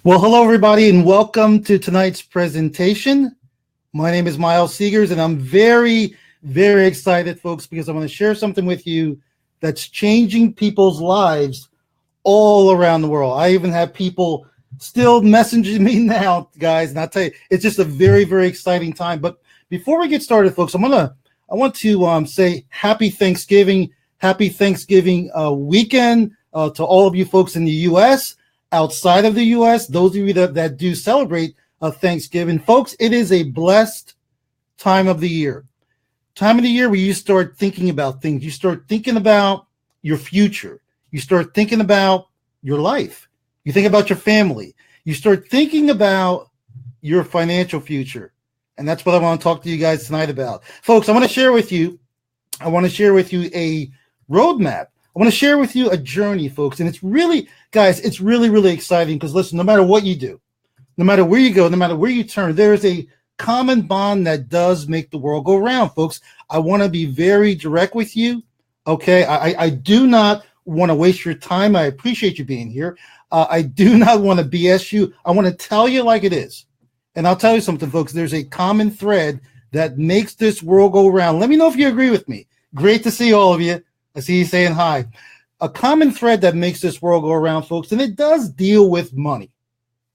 Well, hello, everybody, and welcome to tonight's presentation. My name is Miles Seegers, and I'm very, very excited, folks, because I'm going to share something with you that's changing people's lives all around the world. I even have people still messaging me now, guys, and I'll tell you, it's just a very, very exciting time. But before we get started, folks, I want to say Happy Thanksgiving weekend to all of you folks in the U.S., outside of the U.S., those of you that do celebrate Thanksgiving. Folks, it is a blessed time of the year. Time of the year where you start thinking about things. You start thinking about your future. You start thinking about your life. You think about your family. You start thinking about your financial future. And that's what I want to talk to you guys tonight about. Folks, I want to share with you a roadmap. I want to share with you a journey, folks. And it's really, guys, it's really, really exciting because, listen, no matter what you do, no matter where you go, no matter where you turn, there is a common bond that does make the world go round, folks. I want to be very direct with you, okay? I do not want to waste your time. I appreciate you being here. I do not want to BS you. I want to tell you like it is. And I'll tell you something, folks. There's a common thread that makes this world go round. Let me know if you agree with me. Great to see all of you. I see you saying hi. A common thread that makes this world go around, folks, and it does deal with money.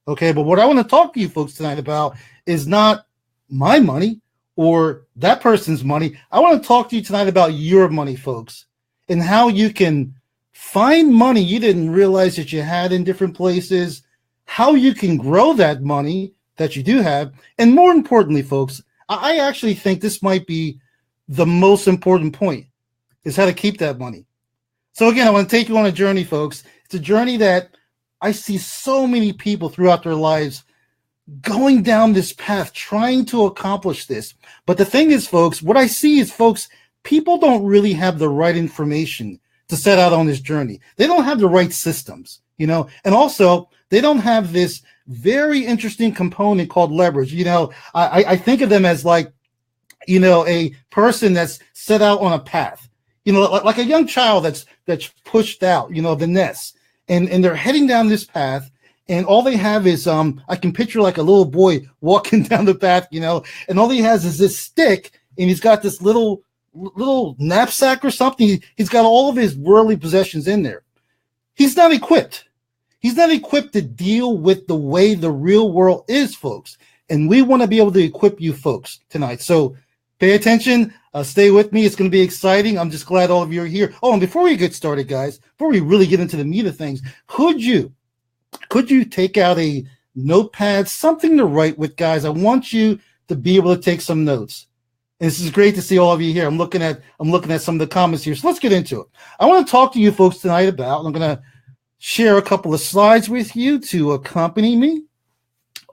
Okay, but what I want to talk to you folks tonight about is not my money or that person's money. I want to talk to you tonight about your money, folks, and how you can find money you didn't realize that you had in different places, how you can grow that money that you do have, and more importantly, folks, I actually think this might be the most important point, is how to keep that money. So again, I want to take you on a journey, folks. It's a journey that I see so many people throughout their lives going down this path, trying to accomplish this. But the thing is, folks, what I see is, folks, people don't really have the right information to set out on this journey. They don't have the right systems, and also they don't have this very interesting component called leverage. I think of them as like, a person that's set out on a path. Like a young child that's pushed out, the nest, and they're heading down this path, and all they have is I can picture like a little boy walking down the path, and all he has is this stick, and he's got this little knapsack or something. He's got all of his worldly possessions in there. He's not equipped. He's not equipped to deal with the way the real world is, folks. And we want to be able to equip you folks tonight. So pay attention. Stay with me. It's going to be exciting. I'm just glad all of you are here. Oh, and before we get started, guys, before we really get into the meat of things, could you take out a notepad, something to write with, guys? I want you to be able to take some notes. And this is great to see all of you here. I'm looking at some of the comments here. So let's get into it. I want to talk to you folks tonight about, I'm going to share a couple of slides with you to accompany me.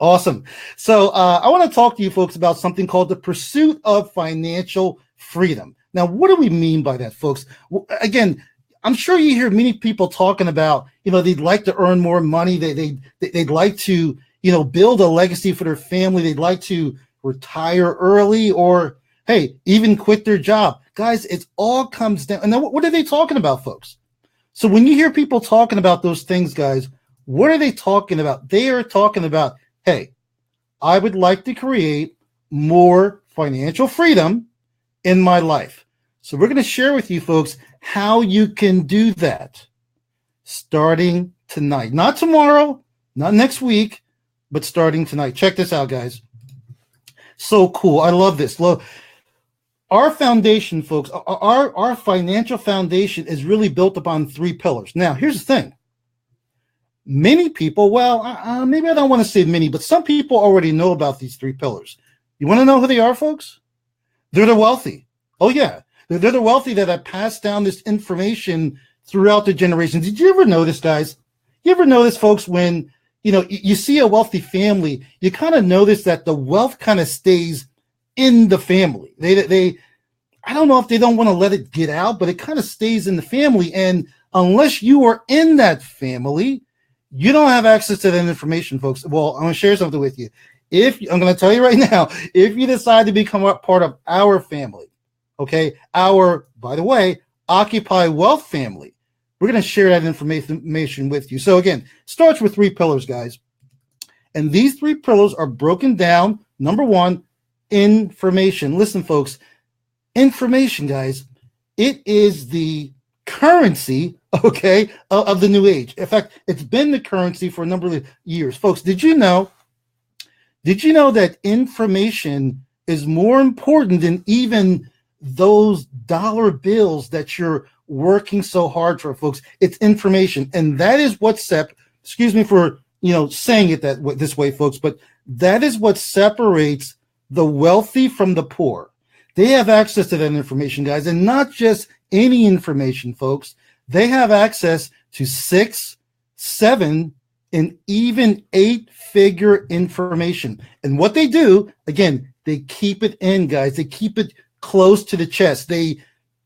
Awesome. So I want to talk to you folks about something called the pursuit of financial freedom. Now, what do we mean by that, folks? Again, I'm sure you hear many people talking about, they'd like to earn more money. They'd like to, build a legacy for their family. They'd like to retire early or, hey, even quit their job. Guys, it all comes down. And then what are they talking about, folks? So when you hear people talking about those things, guys, what are they talking about? They are talking about, hey, I would like to create more financial freedom in my life. So we're going to share with you folks how you can do that starting tonight. Not tomorrow, not next week, but starting tonight. Check this out, guys. So cool. I love this. Our foundation, folks, our financial foundation is really built upon 3 pillars. Now, here's the thing. Many people, maybe I don't want to say many, but some people already know about these 3 pillars. You want to know who they are, folks? They're the wealthy. Oh, yeah. They're the wealthy that have passed down this information throughout the generations. Did you ever notice, guys? You ever notice, folks, when, you see a wealthy family, you kind of notice that the wealth kind of stays in the family. I don't know if they don't want to let it get out, but it kind of stays in the family. And unless you are in that family, you don't have access to that information, folks. Well, I'm going to share something with you. I'm going to tell you right now, if you decide to become a part of our family, okay, by the way, Occupy Wealth family, we're going to share that information with you. So again, starts with 3 pillars, guys. And these three pillars are broken down. Number one, information. Listen, folks, information, guys, it is the currency, okay, of the new age. In fact, it's been the currency for a number of years. Folks, did you know that information is more important than even those dollar bills that you're working so hard for, folks? It's information. And that is what excuse me for, saying it this way, folks, but that is what separates the wealthy from the poor. They have access to that information, guys, and not just any information, folks. They have access to 6, 7, and even 8-figure information. And what they do, again, they keep it in, guys. They keep it close to the chest. They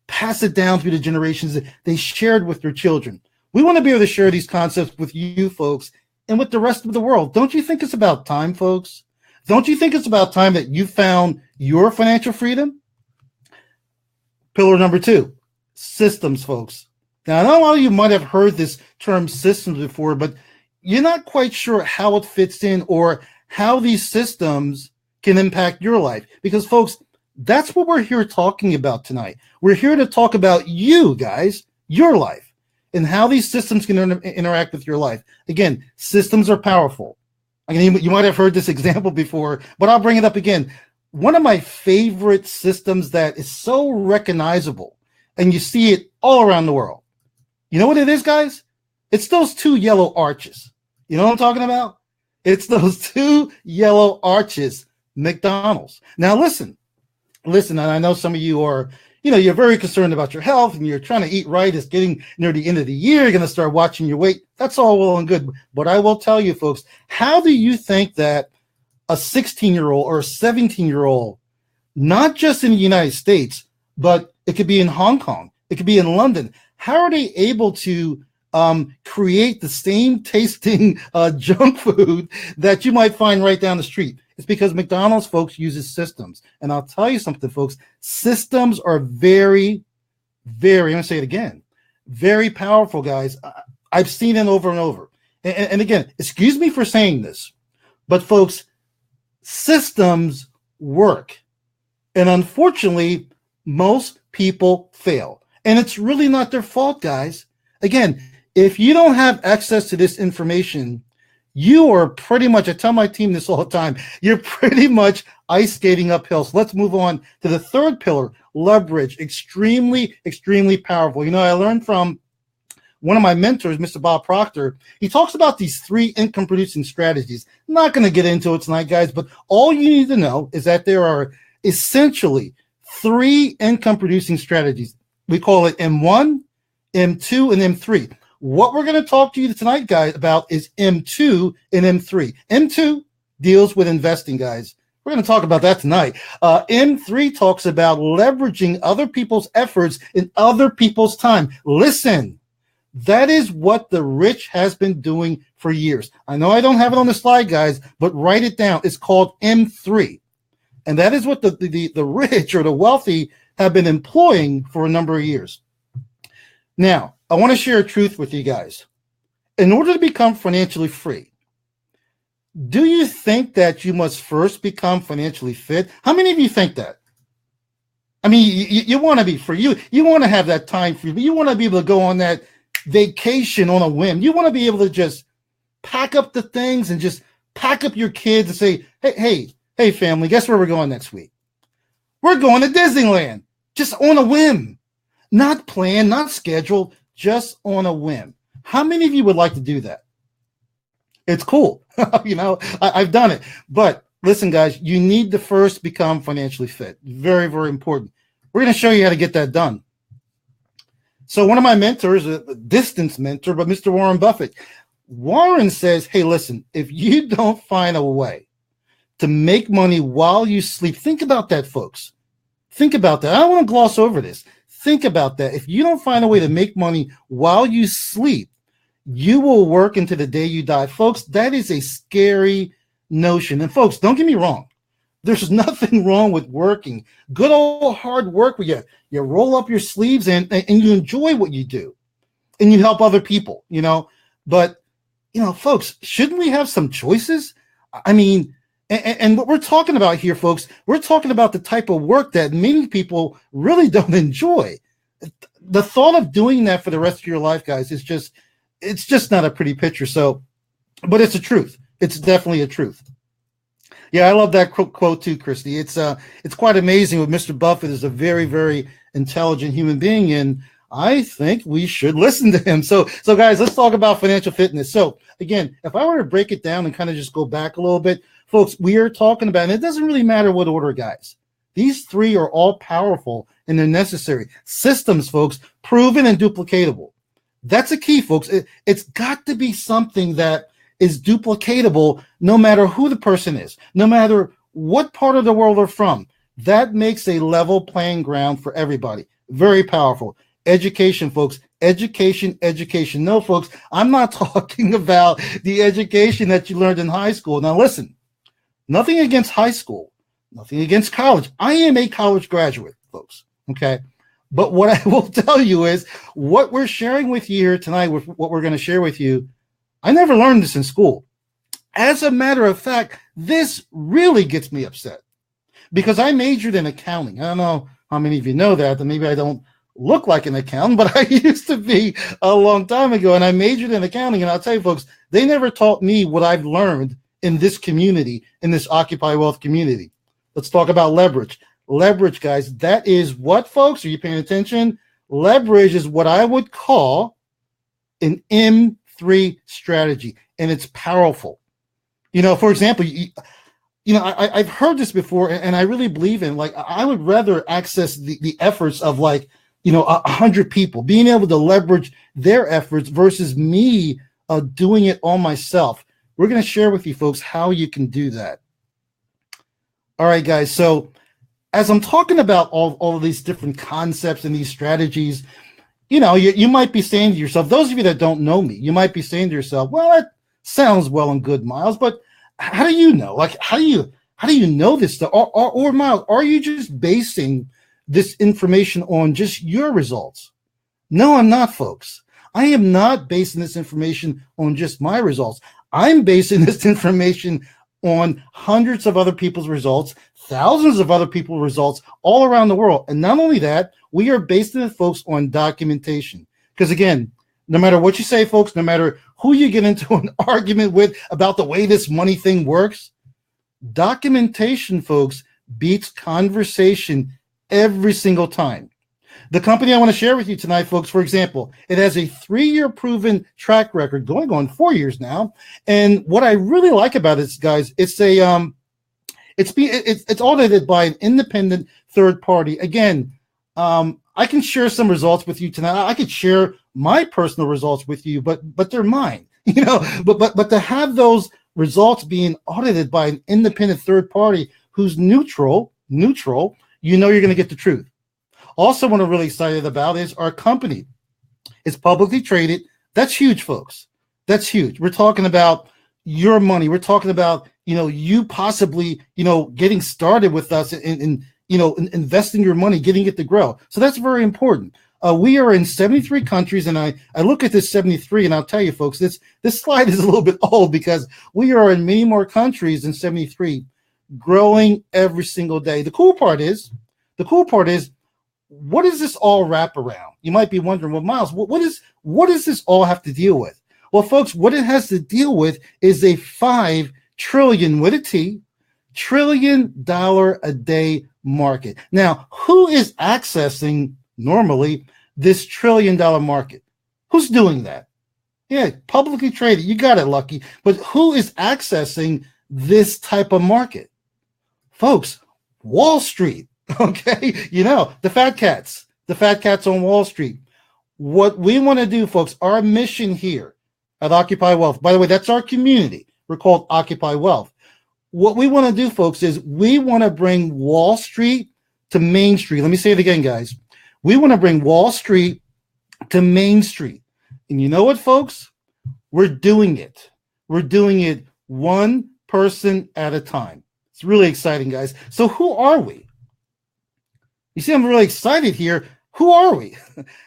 pass it down through the generations. They share it with their children. We want to be able to share these concepts with you, folks, and with the rest of the world. Don't you think it's about time, folks? Don't you think it's about time that you found your financial freedom? Pillar number 2, systems, folks. Now, I know a lot of you might have heard this term systems before, but you're not quite sure how it fits in or how these systems can impact your life. Because, folks, that's what we're here talking about tonight. We're here to talk about you, guys, your life, and how these systems can interact with your life. Again, systems are powerful. You might have heard this example before, but I'll bring it up again. One of my favorite systems that is so recognizable, and you see it all around the world. You know what it is, guys? It's those 2 yellow arches. You know what I'm talking about? It's those 2 yellow arches, McDonald's. Now, listen, and I know some of you are, you're very concerned about your health and you're trying to eat right. It's getting near the end of the year. You're going to start watching your weight. That's all well and good. But I will tell you, folks, how do you think that a 16-year-old or a 17-year-old, not just in the United States, but it could be in Hong Kong, it could be in London, how are they able to create the same tasting junk food that you might find right down the street? It's because McDonald's, folks, uses systems. And I'll tell you something, folks, systems are very, very, I'm going to say it again, very powerful, guys. I've seen it over and over. And again, excuse me for saying this, but folks, systems work. And unfortunately, most people fail. And it's really not their fault, guys. Again, if you don't have access to this information, you are pretty much, I tell my team this all the time, you're pretty much ice skating uphill. So let's move on to the 3rd pillar, leverage. Extremely, extremely powerful. I learned from one of my mentors, Mr. Bob Proctor. He talks about these 3 income-producing strategies. I'm not going to get into it tonight, guys, but all you need to know is that there are essentially 3 income-producing strategies. We call it M1, M2, and M3. What we're going to talk to you tonight, guys, about is M2 and M3. M2 deals with investing, guys. We're going to talk about that tonight. M3 talks about leveraging other people's efforts and other people's time. Listen, that is what the rich has been doing for years. I know I don't have it on the slide, guys, but write it down. It's called M3. And that is what the rich or the wealthy have been employing for a number of years. Now, I want to share a truth with you guys. In order to become financially free, do you think that you must first become financially fit? How many of you think that? I mean, you want to be free. You want to have that time free. You want to be able to go on that vacation on a whim. You want to be able to just pack up the things and just pack up your kids and say, hey, family, guess where we're going next week? We're going to Disneyland, just on a whim. Not planned, not scheduled, just on a whim. How many of you would like to do that? It's cool. I've done it. But listen, guys, you need to first become financially fit. Very, very important. We're going to show you how to get that done. So one of my mentors, a distance mentor, but Mr. Warren Buffett, Warren says, hey, listen, if you don't find a way to make money while you sleep, think about that, folks. Think about that. I don't want to gloss over this. Think about that. If you don't find a way to make money while you sleep, you will work into the day you die. Folks, that is a scary notion. And folks, don't get me wrong. There's nothing wrong with working. Good old hard work where you roll up your sleeves and you enjoy what you do and you help other people, But, folks, shouldn't we have some choices? I mean, and what we're talking about here, folks, we're talking about the type of work that many people really don't enjoy. The thought of doing that for the rest of your life, guys, is just, it's just not a pretty picture. So, but it's a truth. It's definitely a truth. Yeah, I love that quote too, Christy. It's quite amazing. What Mr. Buffett is a very, very intelligent human being, and I think we should listen to him. So guys, let's talk about financial fitness. So again, if I were to break it down and kind of just go back a little bit, folks, we are talking about, and it doesn't really matter what order, guys. These three are all powerful and they're necessary. Systems, folks, proven and duplicatable. That's a key, folks. It's got to be something that is duplicatable no matter who the person is, no matter what part of the world they're from. That makes a level playing ground for everybody. Very powerful. Education, folks. Education. No, folks, I'm not talking about the education that you learned in high school. Now, listen, nothing against high school, nothing against college. I am a college graduate, folks, okay? But what I will tell you is what we're sharing with you here tonight, with what we're going to share with you, I never learned this in school. As a matter of fact, this really gets me upset because I majored in accounting. I don't know how many of you know that, and maybe I don't look like an accountant, but I used to be a long time ago, and I majored in accounting. And I'll tell you, folks, they never taught me what I've learned in this community, in this Occupy Wealth community. Let's talk about leverage. Leverage, guys, that is what, folks? Are you paying attention? Leverage is what I would call an M3 strategy, and it's powerful. You know, for example, I've heard this before, and I really believe in, like, I would rather access the efforts of, like, 100 people, being able to leverage their efforts versus me doing it all myself. We're going to share with you folks how you can do that. All right, guys. So as I'm talking about all of these different concepts and these strategies, you might be saying to yourself, those of you that don't know me, you might be saying to yourself, well, that sounds well and good, Miles, but how do you know? Like, how do you know this stuff? Or Miles, are you just basing this information on just your results? No, I'm not, folks. I am not basing this information on just my results. I'm basing this information on hundreds of other people's results, thousands of other people's results all around the world. And not only that, we are basing it, folks, on documentation. Because again, no matter what you say, folks, no matter who you get into an argument with about the way this money thing works, documentation, folks, beats conversation every single time. The company I want to share with you tonight, folks, for example, it has a 3-year proven track record going on 4 years now. And what I really like about it, guys, it's audited by an independent third party. Again, I can share some results with you tonight. I could share my personal results with you, but they're mine, but to have those results being audited by an independent third party who's neutral, you're going to get the truth. Also, what I'm really excited about is our company. It's publicly traded. That's huge, folks. That's huge. We're talking about your money. We're talking about, you possibly, getting started with us and investing your money, getting it to grow. So that's very important. We are in 73 countries, and I look at this 73, and I'll tell you, folks, this slide is a little bit old because we are in many more countries than 73, growing every single day. The cool part is, what does this all wrap around? You might be wondering, well, Miles, what does this all have to deal with? Well, folks, what it has to deal with is a $5 trillion with a T, $trillion a day market. Now, who is accessing normally this $1 trillion market? Who's doing that? Yeah, publicly traded. You got it, Lucky. But who is accessing this type of market? Folks, Wall Street. Okay, the fat cats on Wall Street. What we want to do, folks, our mission here at Occupy Wealth, by the way, that's our community. We're called Occupy Wealth. What we want to do, folks, is we want to bring Wall Street to Main Street. Let me say it again, guys. We want to bring Wall Street to Main Street. And you know what, folks? We're doing it. We're doing it one person at a time. It's really exciting, guys. So who are we? You see, I'm really excited here. Who are we?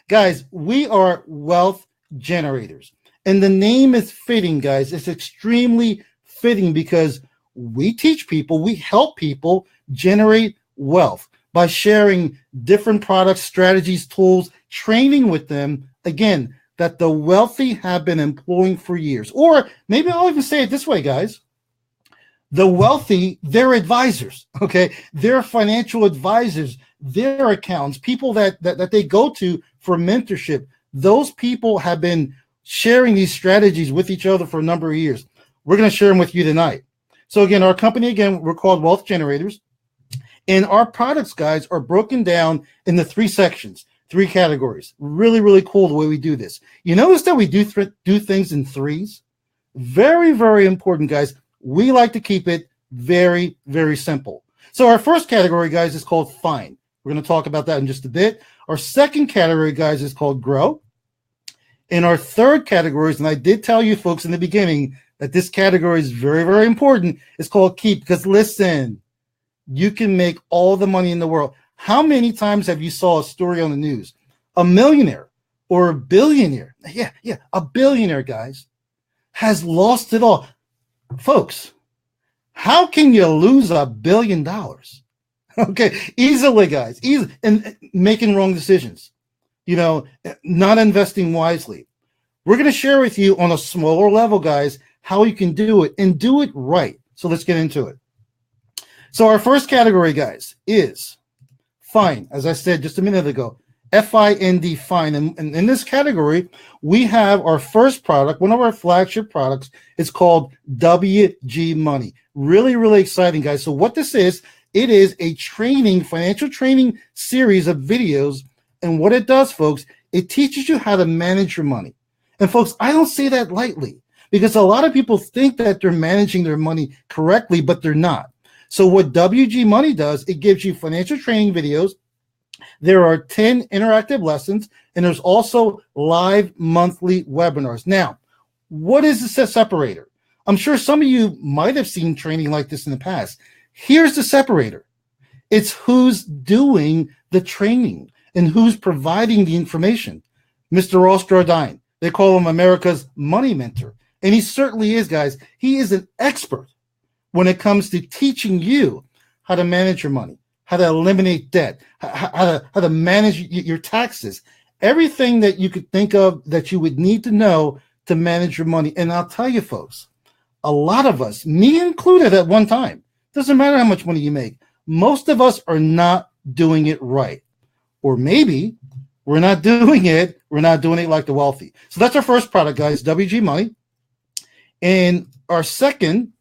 Guys, we are wealth generators. And the name is fitting, guys. It's extremely fitting because we teach people, we help people generate wealth by sharing different products, strategies, tools, training with them, again, that the wealthy have been employing for years. Or maybe I'll even say it this way, guys. The wealthy, they're advisors, okay? They're financial advisors, they're accountants, people that they go to for mentorship. Those people have been sharing these strategies with each other for a number of years. We're going to share them with you tonight. So again, our company, again, we're called Wealth Generators. And our products, guys, are broken down into 3 sections, 3 categories. Really, really cool the way we do this. You notice that we do things in threes? Very, very important, guys. We like to keep it very, very simple. So our first category, guys, is called Find. We're going to talk about that in just a bit. Our second category, guys, is called Grow. And our third category, and I did tell you folks in the beginning that this category is very, very important, is called Keep. Because listen, you can make all the money in the world. How many times have you saw a story on the news? A millionaire or a billionaire, a billionaire, guys, has lost it all. Folks, how can you lose $1 billion? Okay, easily, guys, easily, and making wrong decisions, not investing wisely. We're going to share with you on a smaller level, guys, how you can do it and do it right. So let's get into it. So our first category, guys, is Find. As I said just a minute ago, Find, Find. And in this category, we have our first product, one of our flagship products. It's called WG Money. Really, really exciting, guys. So what this is, it is a financial training series of videos. And what it does, folks, it teaches you how to manage your money. And folks, I don't say that lightly because a lot of people think that they're managing their money correctly, but they're not. So what WG Money does, it gives you financial training videos. There are 10 interactive lessons, and there's also live monthly webinars. Now, what is the separator? I'm sure some of you might have seen training like this in the past. Here's the separator. It's who's doing the training and who's providing the information. Mr. Ross Jardine, they call him America's money mentor. And he certainly is, guys. He is an expert when it comes to teaching you how to manage your money, how to eliminate debt, how to manage your taxes, everything that you could think of that you would need to know to manage your money. And I'll tell you, folks, a lot of us, me included at one time, doesn't matter how much money you make, most of us are not doing it right. Or maybe we're not doing it like the wealthy. So that's our first product, guys, WG Money. And our second,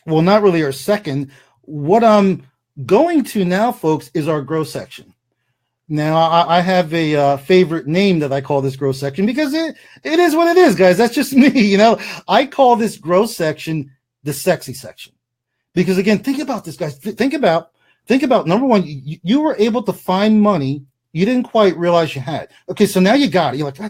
well, not really our second, what I'm going to now, folks, is our Grow section. Now, I have a favorite name that I call this Grow section because it is what it is, guys. That's just me, I call this Grow section the sexy section. Because, again, think about this, guys. Think about, number one, you were able to find money you didn't quite realize you had. Okay, so now you got it. You're like, I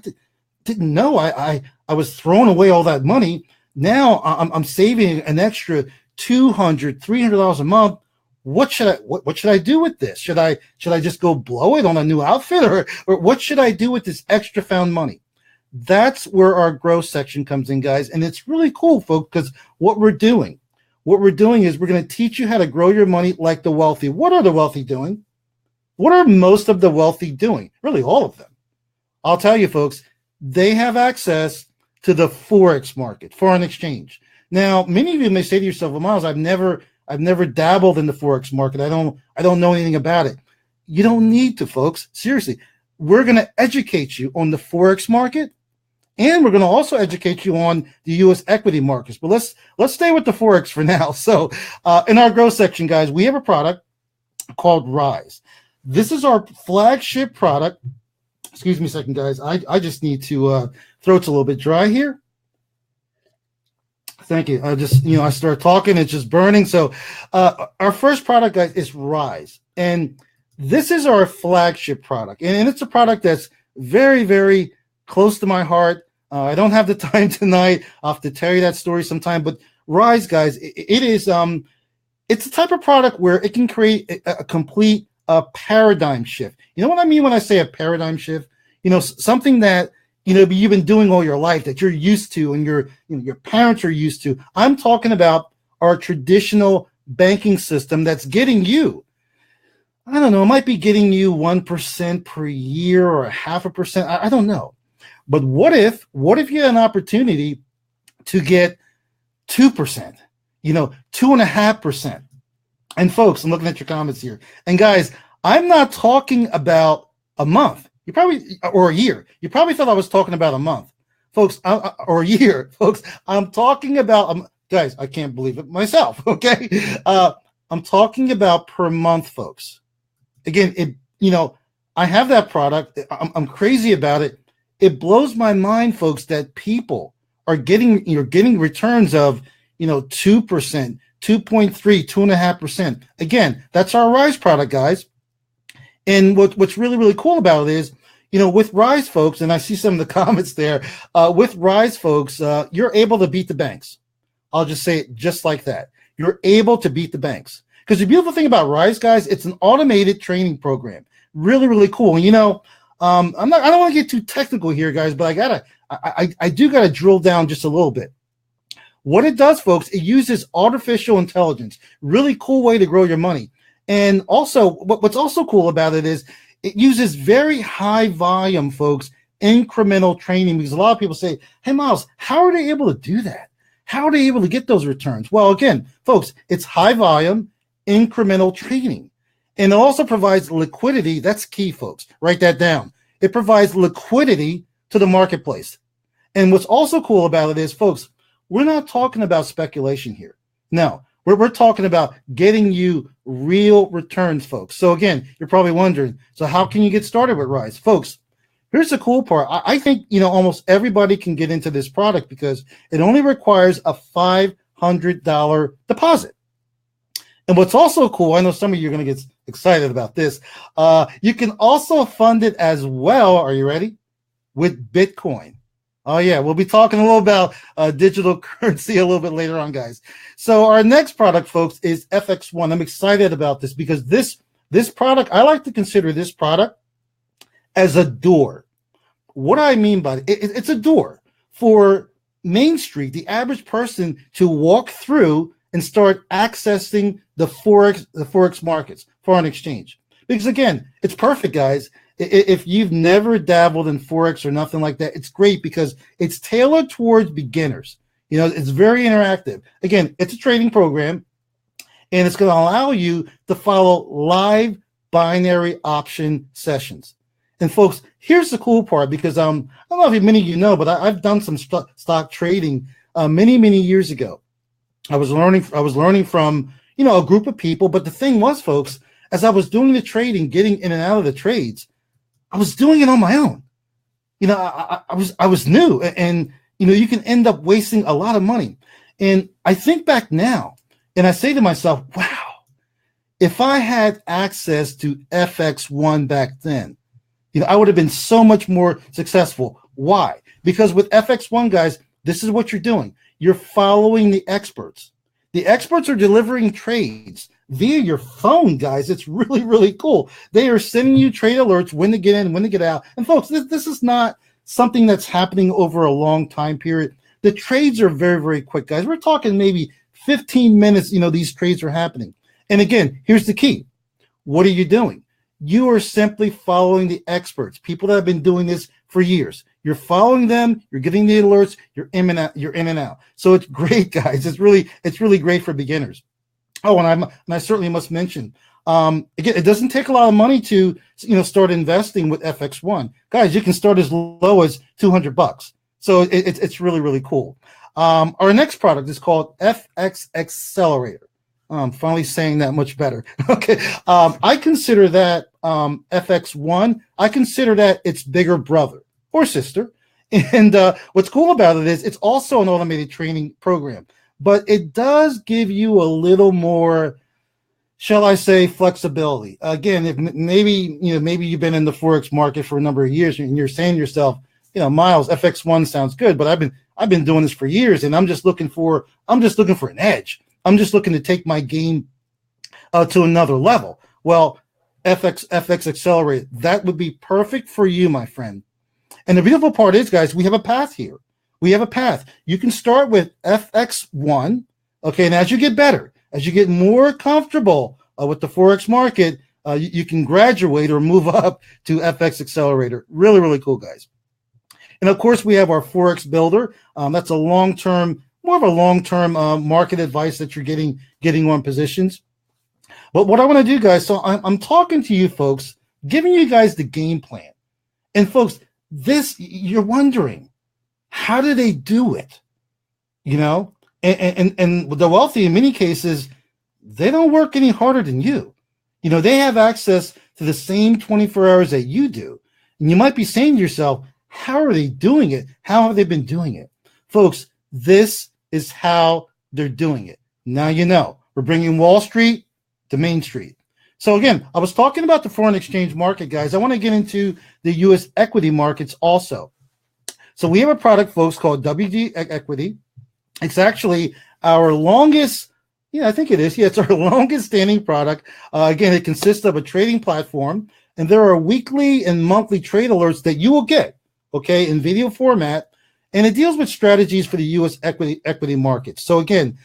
didn't know I was throwing away all that money. Now I'm saving an extra $200, $300 a month. What should I do with this? Should I just go blow it on a new outfit, or what should I do with this extra found money? That's where our Grow section comes in, guys, and it's really cool, folks, because what we're doing is we're going to teach you how to grow your money like the wealthy. What are the wealthy doing? What are most of the wealthy doing? Really, all of them. I'll tell you, folks, they have access to the Forex market, foreign exchange. Now, many of you may say to yourself, well, Miles, I've never dabbled in the Forex market. I don't know anything about it. You don't need to, folks. Seriously, we're going to educate you on the Forex market, and we're going to also educate you on the U.S. equity markets. But let's stay with the Forex for now. So in our Grow section, guys, we have a product called Rise. This is our flagship product. Excuse me a second, guys. I just need to throat's a little bit dry here. Thank you. I start talking, it's just burning. So our first product, guys, is Rise. And this is our flagship product. And it's a product that's very, very close to my heart. I don't have the time tonight. I'll have to tell you that story sometime. But Rise, guys, it is it's a type of product where it can create a complete paradigm shift. You know what I mean when I say a paradigm shift? Something that you've been doing all your life that you're used to and your parents are used to. I'm talking about our traditional banking system that's getting you, I don't know, it might be getting you 1% per year or 0.5%. I don't know. But what if you had an opportunity to get 2%, 2.5%? And folks, I'm looking at your comments here. And guys, I'm not talking about a month. Or a year. You probably thought I was talking about a month, folks, or a year, folks. I'm talking about, guys, I can't believe it myself. Okay. I'm talking about per month, folks. Again, I have that product. I'm crazy about it. It blows my mind, folks, that people are getting returns of, 2%, 2.3, 2.5%. Again, that's our Rise product, guys. And what's really, really cool about it is, with Rise, folks, and I see some of the comments there, with Rise, folks, you're able to beat the banks. I'll just say it just like that. You're able to beat the banks. Because the beautiful thing about Rise, guys, it's an automated training program. Really, really cool. And, I don't want to get too technical here, guys, but I do got to drill down just a little bit. What it does, folks, it uses artificial intelligence. Really cool way to grow your money. And also, what's also cool about it is it uses very high volume, folks, incremental training, because a lot of people say, hey, Miles, how are they able to do that? How are they able to get those returns? Well, again, folks, it's high volume, incremental training. And it also provides liquidity. That's key, folks. Write that down. It provides liquidity to the marketplace. And what's also cool about it is, folks, we're not talking about speculation here. No. We're talking about getting you real returns, folks. So again, you're probably wondering, so how can you get started with Rise? Folks, here's the cool part. I think, almost everybody can get into this product because it only requires a $500 deposit. And what's also cool, I know some of you are going to get excited about this. You can also fund it as well. Are you ready? With Bitcoin. Oh, yeah. We'll be talking a little about digital currency a little bit later on, guys. So our next product, folks, is FX1. I'm excited about this because this product, I like to consider this product as a door. What do I mean by it? It's a door for Main Street, the average person, to walk through and start accessing the Forex markets, foreign exchange. Because, again, it's perfect, guys. If you've never dabbled in Forex or nothing like that, it's great because it's tailored towards beginners. It's very interactive. Again, it's a trading program, and it's going to allow you to follow live binary option sessions. And folks, here's the cool part, because I don't know if many of you know, but I've done some stock trading many, many years ago. I was learning from a group of people, but the thing was, folks, as I was doing the trading, getting in and out of the trades, I was doing it on my own. I was new, and you can end up wasting a lot of money. And I think back now, and I say to myself, wow, if I had access to FX1 back then, I would have been so much more successful. Why? Because with FX1, guys, this is what you're doing. You're following the experts. The experts are delivering trades via your phone, guys. It's really, really cool. They are sending you trade alerts, when to get in, when to get out. And folks, this is not something that's happening over a long time period. The trades are very, very quick, guys. We're talking maybe 15 minutes, these trades are happening. And again, here's the key. What are you doing? You are simply following the experts, people that have been doing this for years. You're following them, you're getting the alerts, you're in and out. So it's great, guys. It's really great for beginners. Oh, and I certainly must mention, again, it doesn't take a lot of money to start investing with FX1. Guys, you can start as low as $200. So it's really, really cool. Our next product is called FX Accelerator. I'm finally saying that much better. Okay. I consider that FX1, I consider that its bigger brother or sister. And what's cool about it is it's also an automated training program, but it does give you a little more, shall I say, flexibility. Again, if maybe you've been in the Forex market for a number of years and you're saying to yourself, Miles, FX1 sounds good, but I've been doing this for years and I'm just looking for an edge. I'm just looking to take my game to another level. Well, FX Accelerate, that would be perfect for you, my friend. And the beautiful part is, guys, we have a path here. We have a path. You can start with FX1, Okay, and as you get better, as you get more comfortable with the Forex market, you can graduate or move up to FX Accelerator. Really, really cool, guys. And of course, we have our Forex Builder. That's a long-term, more of a long-term market advice that you're getting on positions. But what I want to do, guys, so I'm talking to you folks, giving you guys the game plan. And folks, this, you're wondering, how do they do it? You know, and the wealthy, in many cases, they don't work any harder than you. You know, they have access to the same 24 hours that you do. And you might be saying to yourself, how are they doing it? How have they been doing it? Folks, this is how they're doing it. Now you know. We're bringing Wall Street to Main Street. So again, I was talking about the foreign exchange market, guys. I want to get into the U.S. equity markets also. So we have a product, folks, called WG Equity. It's actually our longest, I think it is. Yeah, it's our longest standing product. Again, it consists of a trading platform, and there are weekly and monthly trade alerts that you will get, okay, in video format, and it deals with strategies for the U.S. equity markets. So again,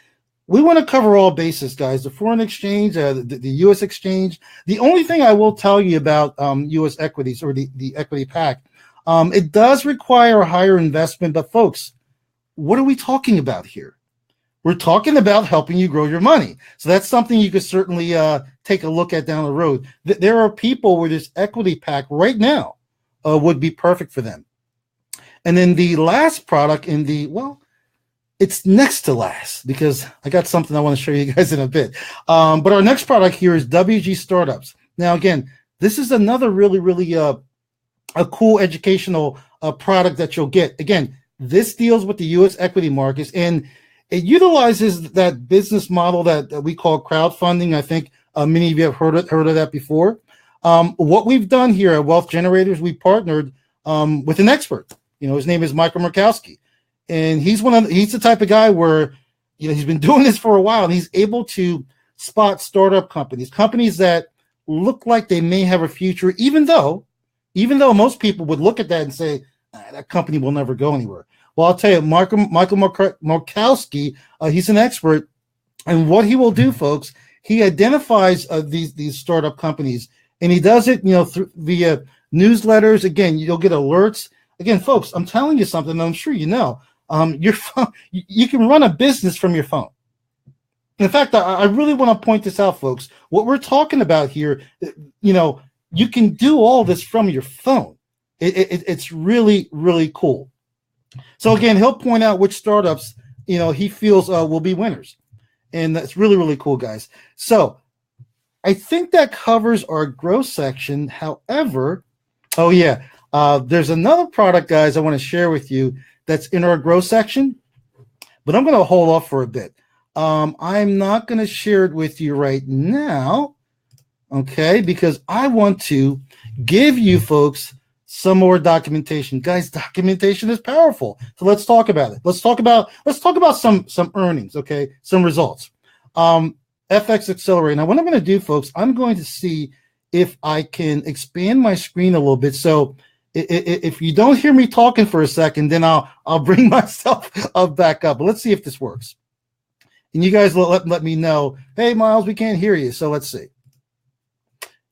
we want to cover all bases, guys. The foreign exchange, the U.S. exchange. The only thing I will tell you about U.S. equities or the equity pack, it does require a higher investment, but folks, what are we talking about here? We're talking about helping you grow your money. So that's something you could certainly take a look at down the road. There are people where this equity pack right now would be perfect for them. And then the last product in the, well, it's next to last because I got something I want to show you guys in a bit. But our next product here is WG Startups. Now, again, this is another really a cool educational product that you'll get. Again, this deals with the U.S. equity markets, and it utilizes that business model that we call crowdfunding. I think many of you have heard of that before. What we've done here at Wealth Generators, we partnered with an expert. His name is Michael Murkowski, and he's the type of guy where he's been doing this for a while, and he's able to spot startup companies that look like they may have a future, even though most people would look at that and say that company will never go anywhere. Well, I'll tell you, Michael Murkowski, he's an expert, and what he will do, folks, he identifies these startup companies, and he does it, via newsletters. Again, you'll get alerts. Again, folks, I'm telling you something. I'm sure you know. Your phone, you can run a business from your phone. In fact, I really want to point this out, folks. What we're talking about here, you can do all this from your phone. It's really cool. So again, he'll point out which startups he feels will be winners, and that's really cool, guys. So I think that covers our growth section. However, there's another product, guys, I want to share with you that's in our growth section, but I'm going to hold off for a bit. I'm not going to share it with you right now, okay, because I want to give you folks some more documentation. Guys, documentation is powerful. So let's talk about it. Let's talk about some earnings, okay? Some results. FX Accelerator. Now, what I'm going to do, folks, I'm going to see if I can expand my screen a little bit. So if you don't hear me talking for a second, then I'll bring myself back up. But let's see if this works. And you guys let me know, hey, Miles, we can't hear you. So let's see.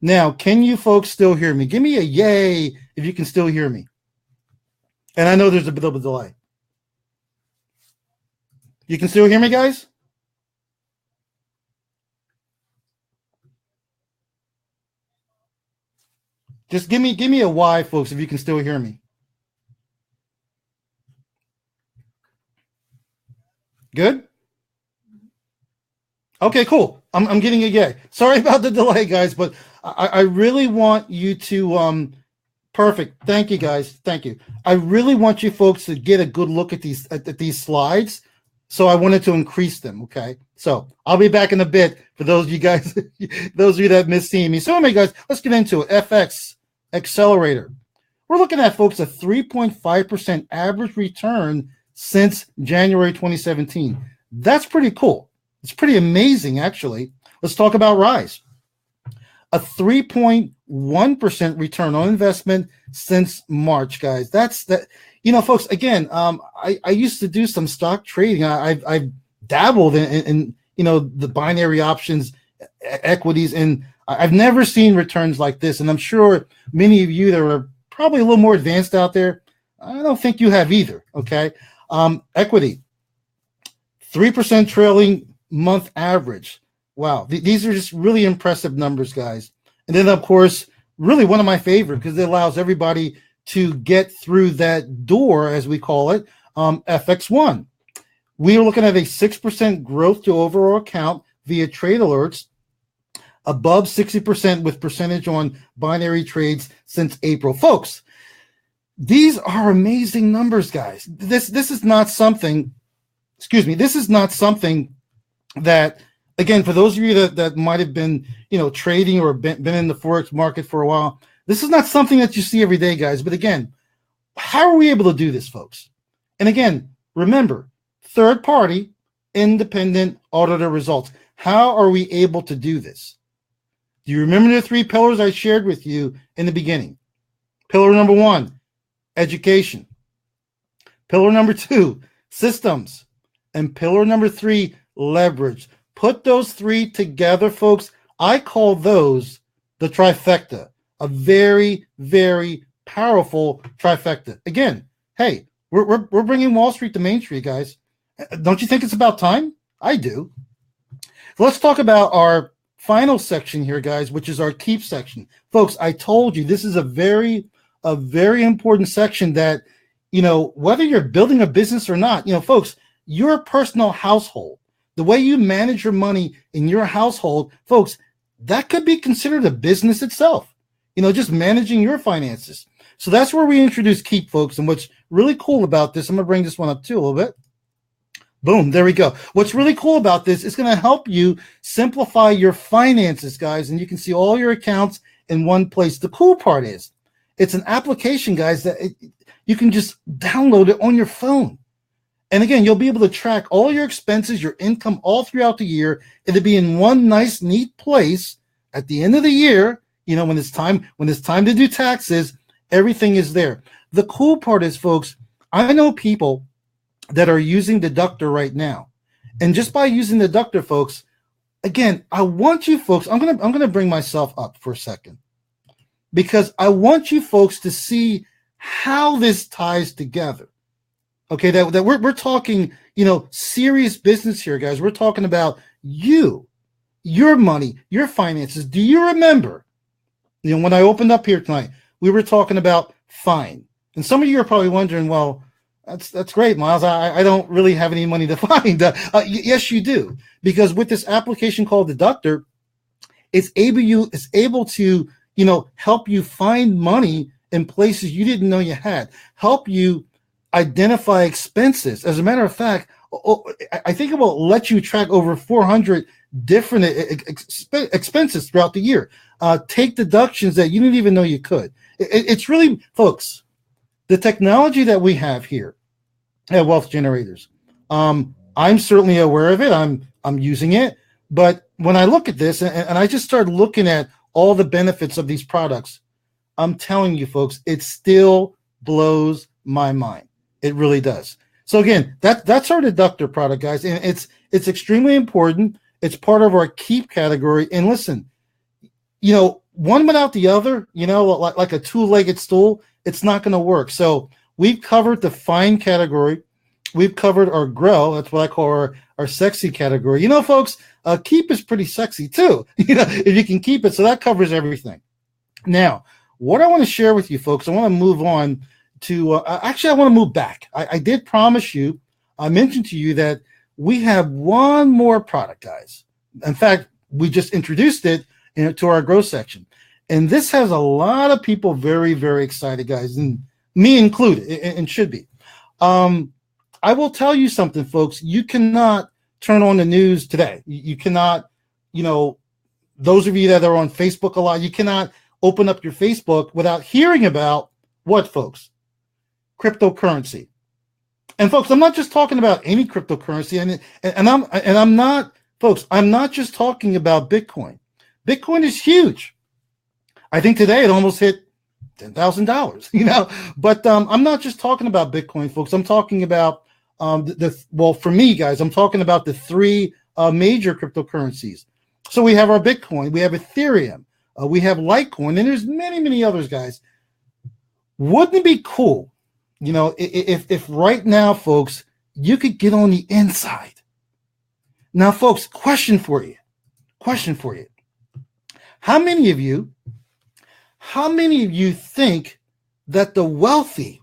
Now, can you folks still hear me? Give me a yay if you can still hear me. And I know there's a bit of a delay. You can still hear me, guys? Just give me a Y, folks, if you can still hear me. Good? Okay, cool. I'm getting a yay. Sorry about the delay, guys, but I really want you to perfect. Thank you, guys. Thank you. I really want you folks to get a good look at these slides. So I wanted to increase them. Okay. So I'll be back in a bit for those of you guys, those of you that missed seeing me. So anyway, guys, let's get into it. FX Accelerator. We're looking at, folks, a 3.5% average return since January 2017. That's pretty cool. It's pretty amazing, actually. Let's talk about Rise. A 3.1% return on investment since March, guys. That's that. Folks, again, I used to do some stock trading. I've dabbled in the binary options, equities, and I've never seen returns like this. And I'm sure many of you that are probably a little more advanced out there, I don't think you have either. Okay. Equity, 3% trailing month average. Wow. These are just really impressive numbers, guys. And then, of course, really one of my favorite, because it allows everybody to get through that door, as we call it, FX1. We are looking at a 6% growth to overall account via trade alerts, above 60% with percentage on binary trades since April. Folks, these are amazing numbers, guys. This is not something, this is not something that, again, for those of you that might have been, trading or been in the Forex market for a while, this is not something that you see every day, guys. But again, how are we able to do this, folks? And again, remember, third party, independent auditor results. How are we able to do this? Do you remember the 3 pillars I shared with you in the beginning? Pillar number 1, education. Pillar number 2, systems. And pillar number 3, leverage. Put those 3 together, folks. I call those the trifecta, a very, very powerful trifecta. Again, hey, we're bringing Wall Street to Main Street, guys. Don't you think it's about time? I do. Let's talk about our final section here, guys, which is our keep section. Folks, I told you this is a very important section that, whether you're building a business or not, folks, your personal household, the way you manage your money in your household, folks, that could be considered a business itself, just managing your finances. So that's where we introduce Keep, folks. And what's really cool about this, I'm going to bring this one up too a little bit. Boom, there we go. What's really cool about this is going to help you simplify your finances, guys, and you can see all your accounts in one place. The cool part is it's an application, guys, that you can just download it on your phone. And again, you'll be able to track all your expenses, your income all throughout the year. It'll be in one nice, neat place at the end of the year. When it's time to do taxes, everything is there. The cool part is, folks, I know people that are using Deductor right now. And just by using Deductor, folks, again, I want you folks, I'm gonna bring myself up for a second, because I want you folks to see how this ties together. Okay, that we're talking, serious business here, guys. We're talking about your money, your finances. Do you remember, when I opened up here tonight, we were talking about fine. And some of you are probably wondering, well, that's great, Miles. I don't really have any money to find. Yes, you do, because with this application called Deductor, it's able to help you find money in places you didn't know you had. Help you identify expenses. As a matter of fact, I think it will let you track over 400 different expenses throughout the year. Take deductions that you didn't even know you could. It's really, folks, the technology that we have here at Wealth Generators. I'm certainly aware of it. I'm using it. But when I look at this and I just start looking at all the benefits of these products, I'm telling you, folks, it still blows my mind. It really does. So again, that's our Deductor product, guys, and it's extremely important. It's part of our Keep category. And listen, one without the other, like a two-legged stool, it's not going to work. So we've covered the fine category. We've covered our grow. That's what I call our sexy category. Folks, Keep is pretty sexy too. If you can keep it. So that covers everything. Now, what I want to share with you folks, I want to move on to, actually, I want to move back. I did promise you, I mentioned to you that we have one more product, guys. In fact, we just introduced it to our growth section. And this has a lot of people very, very excited, guys, and me included, and should be. I will tell you something, folks. You cannot turn on the news today. You cannot, those of you that are on Facebook a lot, you cannot open up your Facebook without hearing about what, folks? Cryptocurrency. And folks, I'm not just talking about any cryptocurrency, and I'm not, folks, I'm not just talking about Bitcoin. Bitcoin is huge. I think today it almost hit $10,000, but I'm not just talking about Bitcoin, folks. I'm talking about Well, for me, guys, I'm talking about the three major cryptocurrencies. So we have our Bitcoin, we have Ethereum, we have Litecoin, and there's many, many others, guys. Wouldn't it be cool, if right now, folks, you could get on the inside? Now, folks, question for you. How many of you think that the wealthy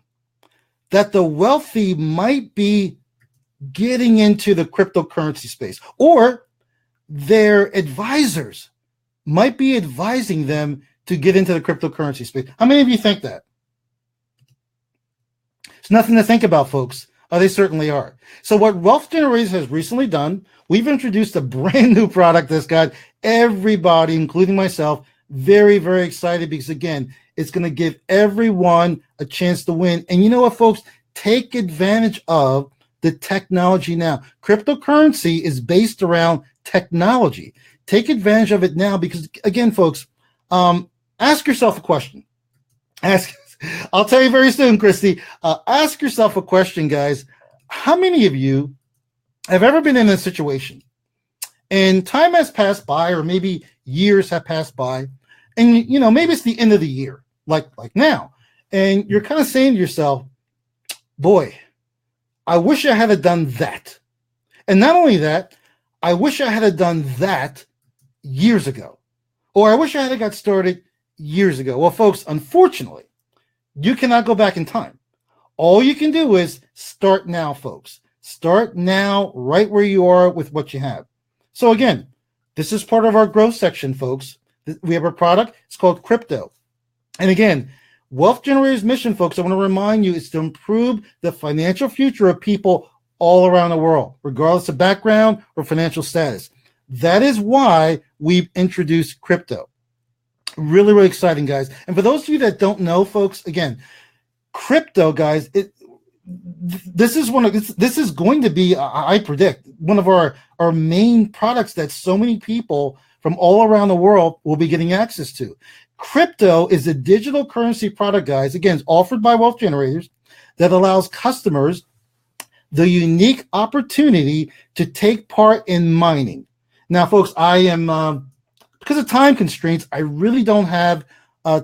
might be getting into the cryptocurrency space, or their advisors might be advising them to get into the cryptocurrency space? How many of you think that? It's nothing to think about, folks. They certainly are. So what Wealth Generators has recently done, we've introduced a brand new product that's got everybody, including myself, very, very excited, because again, it's going to give everyone a chance to win. And you know what, folks? Take advantage of the technology now. Cryptocurrency is based around technology. Take advantage of it now, because again, folks, ask yourself a question. I'll tell you very soon, Christy. Ask yourself a question, guys. How many of you have ever been in a situation and time has passed by, or maybe years have passed by, and maybe it's the end of the year, like now, and you're kind of saying to yourself, boy, I wish I had done that. And not only that, I wish I had done that years ago, or I wish I had got started years ago. Well, folks, unfortunately, you cannot go back in time. All you can do is start now, folks. Start now, right where you are with what you have. So again, this is part of our growth section, folks. We have a product. It's called Crypto. And again, Wealth Generators' mission, folks, I want to remind you, is to improve the financial future of people all around the world, regardless of background or financial status. That is why we've introduced crypto. Really, really exciting, guys. And for those of you that don't know, folks, again, crypto, guys, this is going to be, I predict, one of our main products that so many people from all around the world will be getting access to. Crypto is a digital currency product, guys. Again, it's offered by Wealth Generators that allows customers the unique opportunity to take part in mining. Now, folks, I am because of time constraints, I really don't have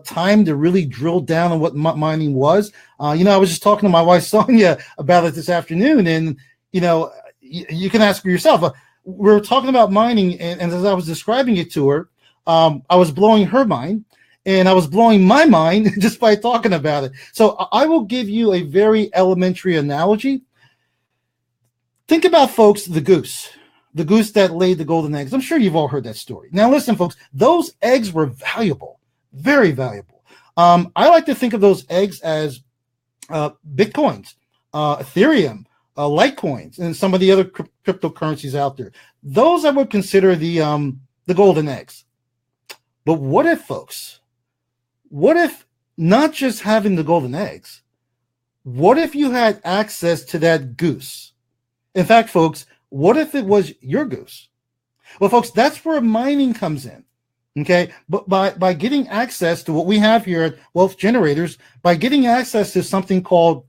time to really drill down on what mining was. I was just talking to my wife, Sonia, about it this afternoon. And, you can ask for yourself. We were talking about mining. And as I was describing it to her, I was blowing her mind. And I was blowing my mind just by talking about it. So I will give you a very elementary analogy. Think about, folks, the goose that laid the golden eggs. I'm sure you've all heard that story. Now, listen, folks, those eggs were valuable, very valuable. I like to think of those eggs as Bitcoins, Ethereum, Litecoins, and some of the other cryptocurrencies out there. Those I would consider the golden eggs. But what if, folks, not just having the golden eggs, what if you had access to that goose? In fact, folks, what if it was your goose? Well, folks, that's where mining comes in. Okay, but by getting access to what we have here at Wealth Generators, by getting access to something called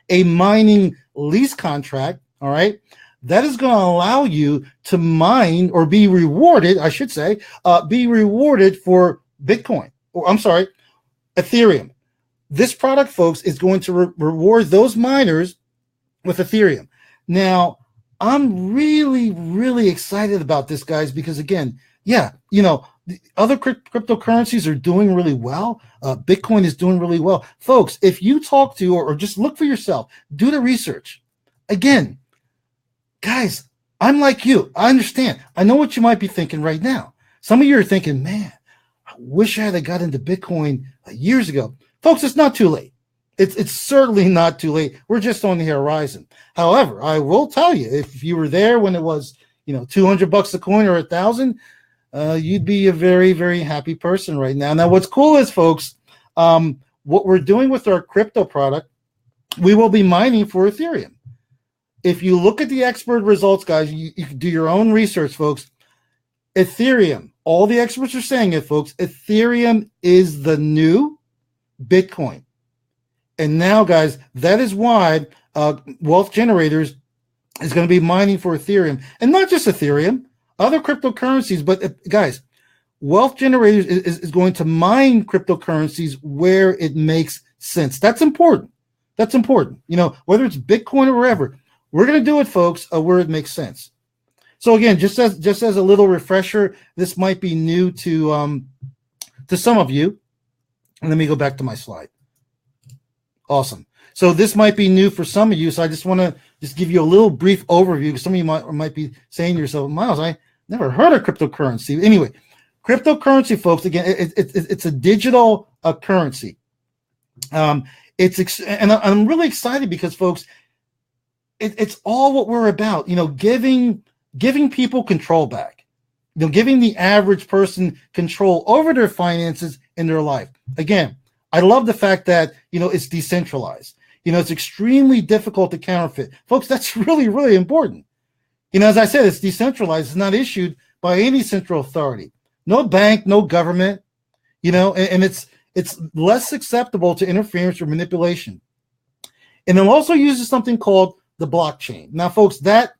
a mining lease contract, all right, that is going to allow you to mine or be rewarded, I should say, be rewarded for Bitcoin, or I'm sorry, Ethereum. This product, folks, is going to reward those miners with Ethereum. Now, I'm really, really excited about this, guys, because again, the other cryptocurrencies are doing really well. Bitcoin is doing really well. Folks, if you talk to or just look for yourself, do the research. Again, guys, I'm like you. I understand. I know what you might be thinking right now. Some of you are thinking, man, I wish I had got into Bitcoin years ago. Folks, it's not too late. It's certainly not too late. We're just on the horizon. However, I will tell you, if you were there when it was, $200 a coin or 1,000, you'd be a very, very happy person right now. Now, what's cool is, folks, what we're doing with our crypto product, we will be mining for Ethereum. If you look at the expert results, guys, you can do your own research, folks. Ethereum, all the experts are saying it, folks. Ethereum is the new Bitcoin. And now, guys, that is why Wealth Generators is going to be mining for Ethereum, and not just Ethereum, other cryptocurrencies. But guys, Wealth Generators is going to mine cryptocurrencies where it makes sense. That's important. That's important. You know, whether it's Bitcoin or wherever, we're going to do it, folks, where it makes sense. So again, just as a little refresher, this might be new to some of you. And let me go back to my slide. Awesome. So this might be new for some of you. So I just want to just give you a little brief overview, because some of you might be saying to yourself, Miles, I never heard of cryptocurrency. Anyway, cryptocurrency, folks, again, it's a digital currency. And I'm really excited because, folks, it's all what we're about. You know, giving people control back. You know, giving the average person control over their finances in their life. Again, I love the fact that, you know, it's decentralized. You know, it's extremely difficult to counterfeit. Folks, that's really, really important. You know, as I said, it's decentralized. It's not issued by any central authority. No bank, no government, you know, and it's less susceptible to interference or manipulation. And it also uses something called the blockchain. Now, folks, that,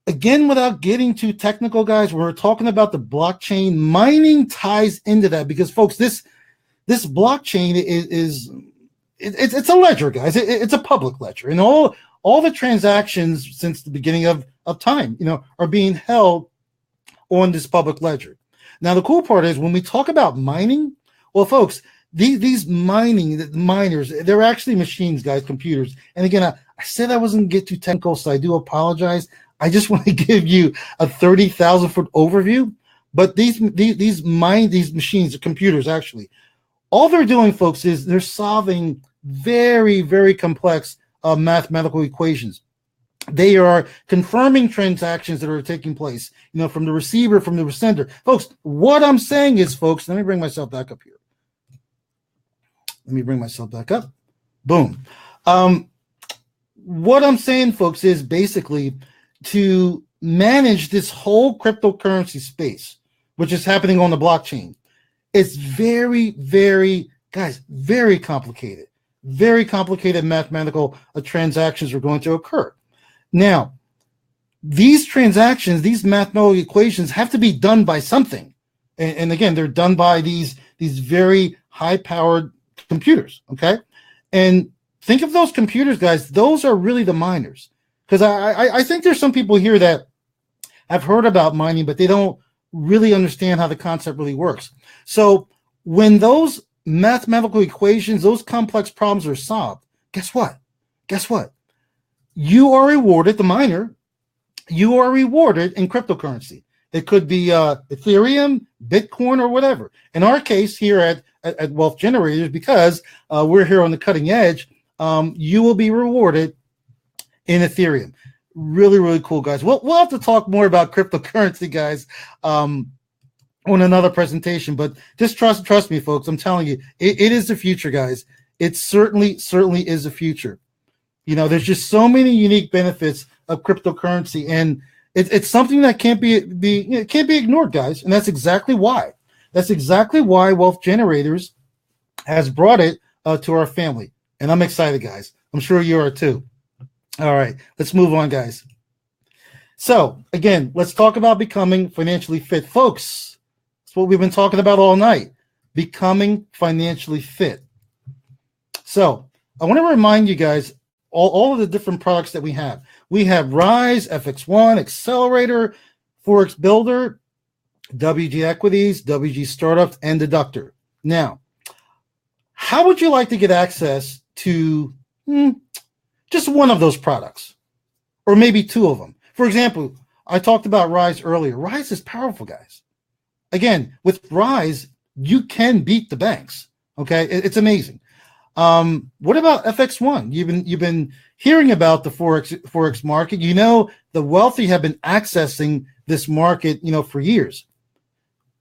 again, without getting too technical, guys, when we're talking about the blockchain, mining ties into that, because, folks, this blockchain it's a ledger, guys. It's a public ledger, and all the transactions since the beginning of time, you know, are being held on this public ledger. Now, the cool part is when we talk about mining, well, folks, these miners, they're actually machines, guys, computers. And again, I said I wasn't going to get too technical, so I do apologize. I just want to give you a 30,000-foot overview. But these machines, the computers, actually, all they're doing, folks, is they're solving very, very complex mathematical equations. They are confirming transactions that are taking place, you know, from the receiver, from the sender. Folks, what I'm saying is, folks, let me bring myself back up here. Let me bring myself back up. Boom. What I'm saying, folks, is basically to manage this whole cryptocurrency space, which is happening on the blockchain. It's very, very, guys, very complicated. Very complicated mathematical transactions are going to occur. Now, these transactions, these mathematical equations have to be done by something. And again, they're done by these very high-powered computers, okay? And think of those computers, guys. Those are really the miners. Because I think there's some people here that have heard about mining, but they don't really understand how the concept really works. So when those mathematical equations, those complex problems are solved, guess what? Guess what? You are rewarded, the miner, you are rewarded in cryptocurrency. It could be Ethereum, Bitcoin, or whatever. In our case here at Wealth Generators, because we're here on the cutting edge, you will be rewarded in Ethereum. Really, really cool, guys. We'll have to talk more about cryptocurrency, guys, on another presentation. But just trust me, folks. I'm telling you, it is the future, guys. It certainly is the future. You know, there's just so many unique benefits of cryptocurrency, and it's something that can't be ignored, guys. And that's exactly why. That's exactly why Wealth Generators has brought it to our family. And I'm excited, guys. I'm sure you are too. All right, let's move on, guys. So again, let's talk about becoming financially fit, folks. That's what we've been talking about all night, becoming financially fit. So I want to remind you guys all of the different products that we have. We have Rise, FX1, Accelerator, Forex Builder, WG Equities, WG Startups, and Deductor. Now, how would you like to get access to just one of those products, or maybe two of them? For example, I talked about Rise earlier. Rise is powerful, guys. Again, with Rise, you can beat the banks. Okay, it's amazing. What about FX1? You've been hearing about the forex market. You know, the wealthy have been accessing this market, you know, for years.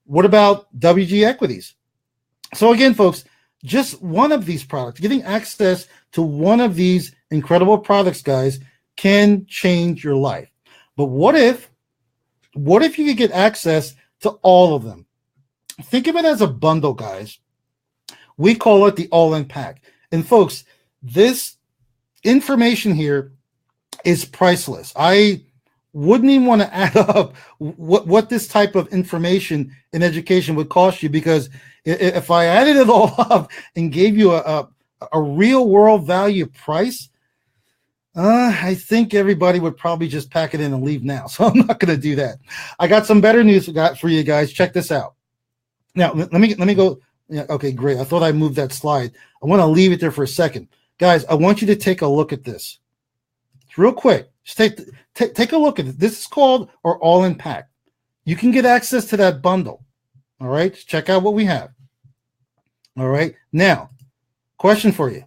What about WG Equities? So again, folks, just one of these products, getting access to one of these incredible products, guys, can change your life. But what if you could get access to all of them? Think of it as a bundle, guys. We call it the all-in pack. And folks, This information here is priceless. I wouldn't even want to add up what this type of information in education would cost you, because if I added it all up and gave you a real world value price, I think everybody would probably just pack it in and leave now. So I'm not going to do that. I got some better news for you guys. Check this out. Now, let me go. Yeah, okay, great. I thought I moved that slide. I want to leave it there for a second. Guys, I want you to take a look at this. It's real quick. Just take a look at it. This is called our All-In Pack. You can get access to that bundle. All right, check out what we have. All right, now, question for you.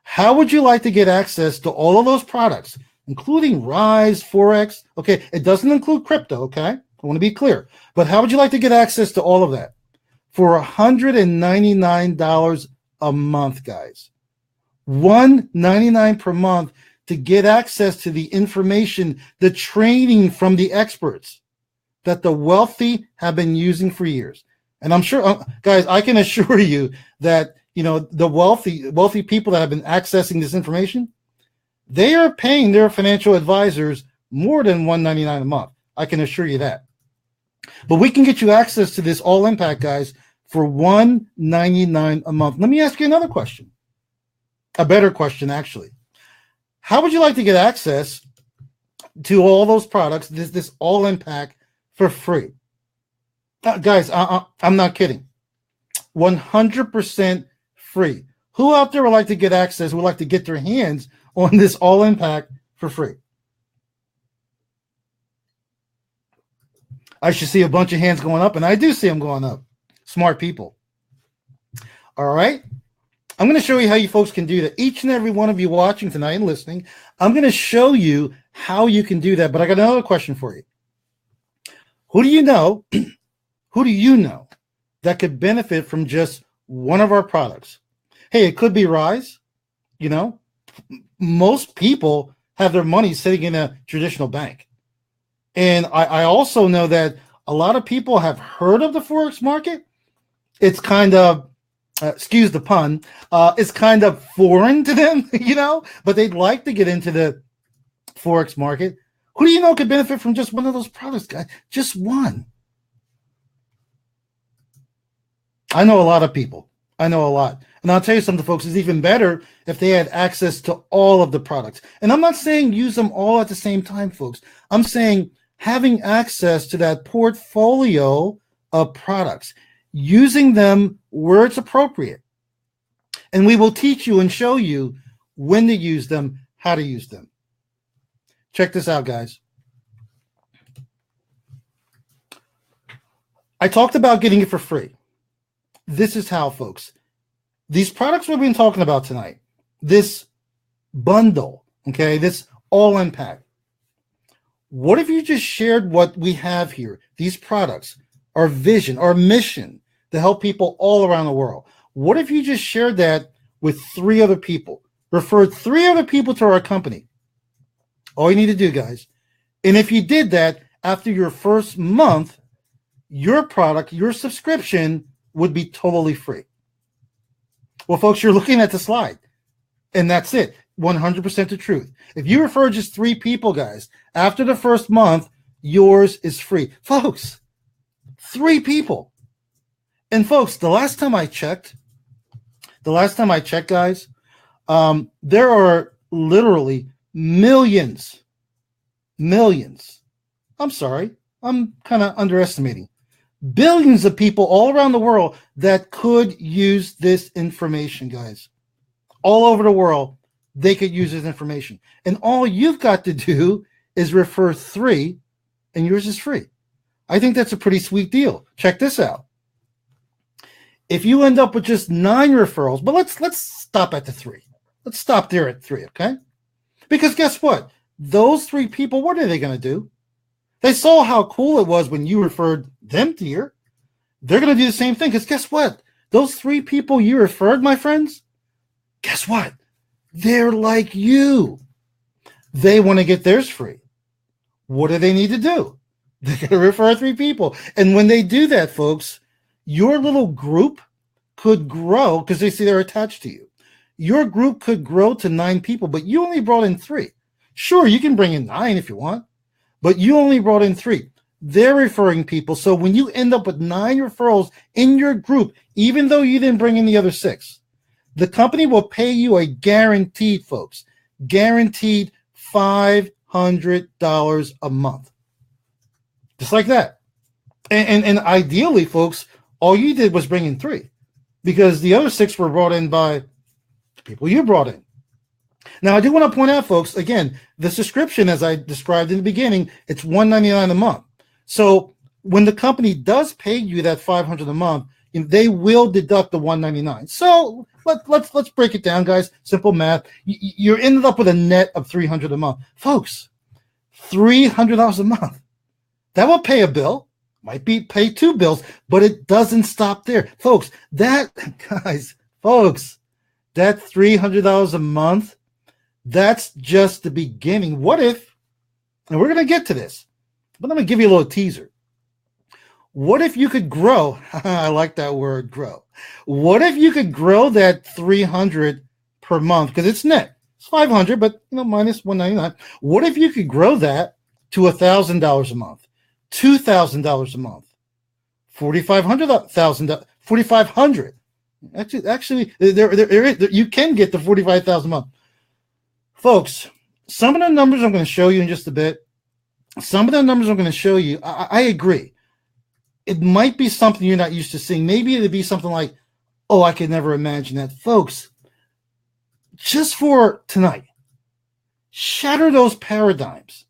How would you like to get access to all of those products, including Rise, Forex? Okay, it doesn't include crypto, okay? I want to be clear. But how would you like to get access to all of that? For $199 a month, guys. $199 per month to get access to the information, the training from the experts that the wealthy have been using for years. And I'm sure, guys, I can assure you that, you know, the wealthy people that have been accessing this information, they are paying their financial advisors more than $199 a month. I can assure you that. But we can get you access to this All-In Pack, guys, for $199 a month. Let me ask you another question. A better question, actually. How would you like to get access to all those products, this All-In Pack, for free? Guys, I'm not kidding. 100% free. Who out there would like to get access, would like to get their hands on this All-In Pack for free? I should see a bunch of hands going up, and I do see them going up. Smart people. All right. I'm going to show you how you folks can do that. Each and every one of you watching tonight and listening, I'm going to show you how you can do that. But I got another question for you. Who do you know? Who do you know that could benefit from just one of our products? Hey, it could be Rise. You know, most people have their money sitting in a traditional bank. And I also know that a lot of people have heard of the Forex market. It's kind of, excuse the pun, it's kind of foreign to them, you know, but they'd like to get into the Forex market. Who do you know could benefit from just one of those products, guys? Just one. I know a lot of people. I know a lot. And I'll tell you something, folks, it's even better if they had access to all of the products. And I'm not saying use them all at the same time, folks. I'm saying having access to that portfolio of products, using them where it's appropriate. And we will teach you and show you when to use them, how to use them. Check this out, guys. I talked about getting it for free. This is how, folks. These products we've been talking about tonight, this bundle, okay, this All-In Pack. What if you just shared what we have here, these products, our vision, our mission to help people all around the world? What if you just shared that with 3 other people, referred 3 other people to our company? All you need to do, guys, and if you did that after your first month, your product, your subscription would be totally free. Well, folks, you're looking at the slide, and that's it. 100% the truth. If you refer just 3 people, guys, after the first month, yours is free. Folks, 3 people. And folks, the last time I checked, guys, there are literally millions. I'm sorry. I'm kind of underestimating. Billions of people all around the world that could use this information, guys. All over the world, they could use this information. And all you've got to do is refer 3, and yours is free. I think that's a pretty sweet deal. Check this out. If you end up with just 9 referrals, but let's stop at the 3. Let's stop there at 3, okay? Because guess what? Those 3 people, what are they going to do? They saw how cool it was when you referred them to here. They're going to do the same thing, because guess what? Those 3 people you referred, my friends, guess what? They're like you. They want to get theirs free. What do they need to do? They're going to refer 3 people. And when they do that, folks, your little group could grow because they see they're attached to you. your group could grow to 9 people, but you only brought in 3. Sure, you can bring in 9 if you want, but you only brought in 3. They're referring people. So when you end up with 9 referrals in your group, even though you didn't bring in the other 6, the company will pay you a guaranteed, folks, guaranteed $500 a month. Just like that. And ideally, folks, all you did was bring in 3 because the other 6 were brought in by people you brought in. Now, I do want to point out, folks, again, the subscription, as I described in the beginning, it's $199 a month. So when the company does pay you that $500 a month, they will deduct the $199. So let's break it down, guys. Simple math. You ended up with a net of $300 a month, folks. $300 a month. That will pay a bill. Might be pay 2 bills, but it doesn't stop there, folks. That $300 a month. That's just the beginning. What if, and we're going to get to this, but I'm going to give you a little teaser. What if you could grow? I like that word, grow. What if you could grow that 300 per month? Because it's net. It's 500, but minus 199. What if you could grow that to $1,000 a month, $2,000 a month, $4,500? Actually, there you can get the $45,000 a month. Folks, some of the numbers I'm going to show you in just a bit, some of the numbers I'm going to show you, I agree. It might be something you're not used to seeing. Maybe it'd be something like, oh, I could never imagine that. Folks, just for tonight, shatter those paradigms.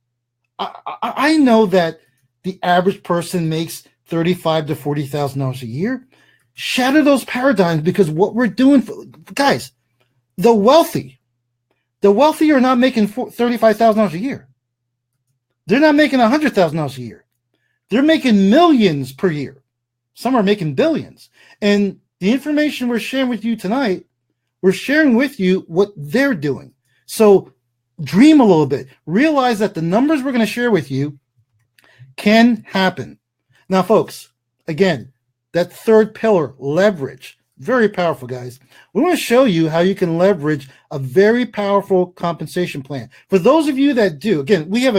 I know that the average person makes $35,000 to $40,000 a year. Shatter those paradigms, because what we're doing, guys, the wealthy are not making $35,000 a year. They're not making $100,000 a year. They're making millions per year. Some are making billions. And the information we're sharing with you tonight, we're sharing with you what they're doing. So dream a little bit. Realize that the numbers we're going to share with you can happen. Now, folks, again, that third pillar, leverage, very powerful, guys. We want to show you how you can leverage a very powerful compensation plan. For those of you that do, again, we have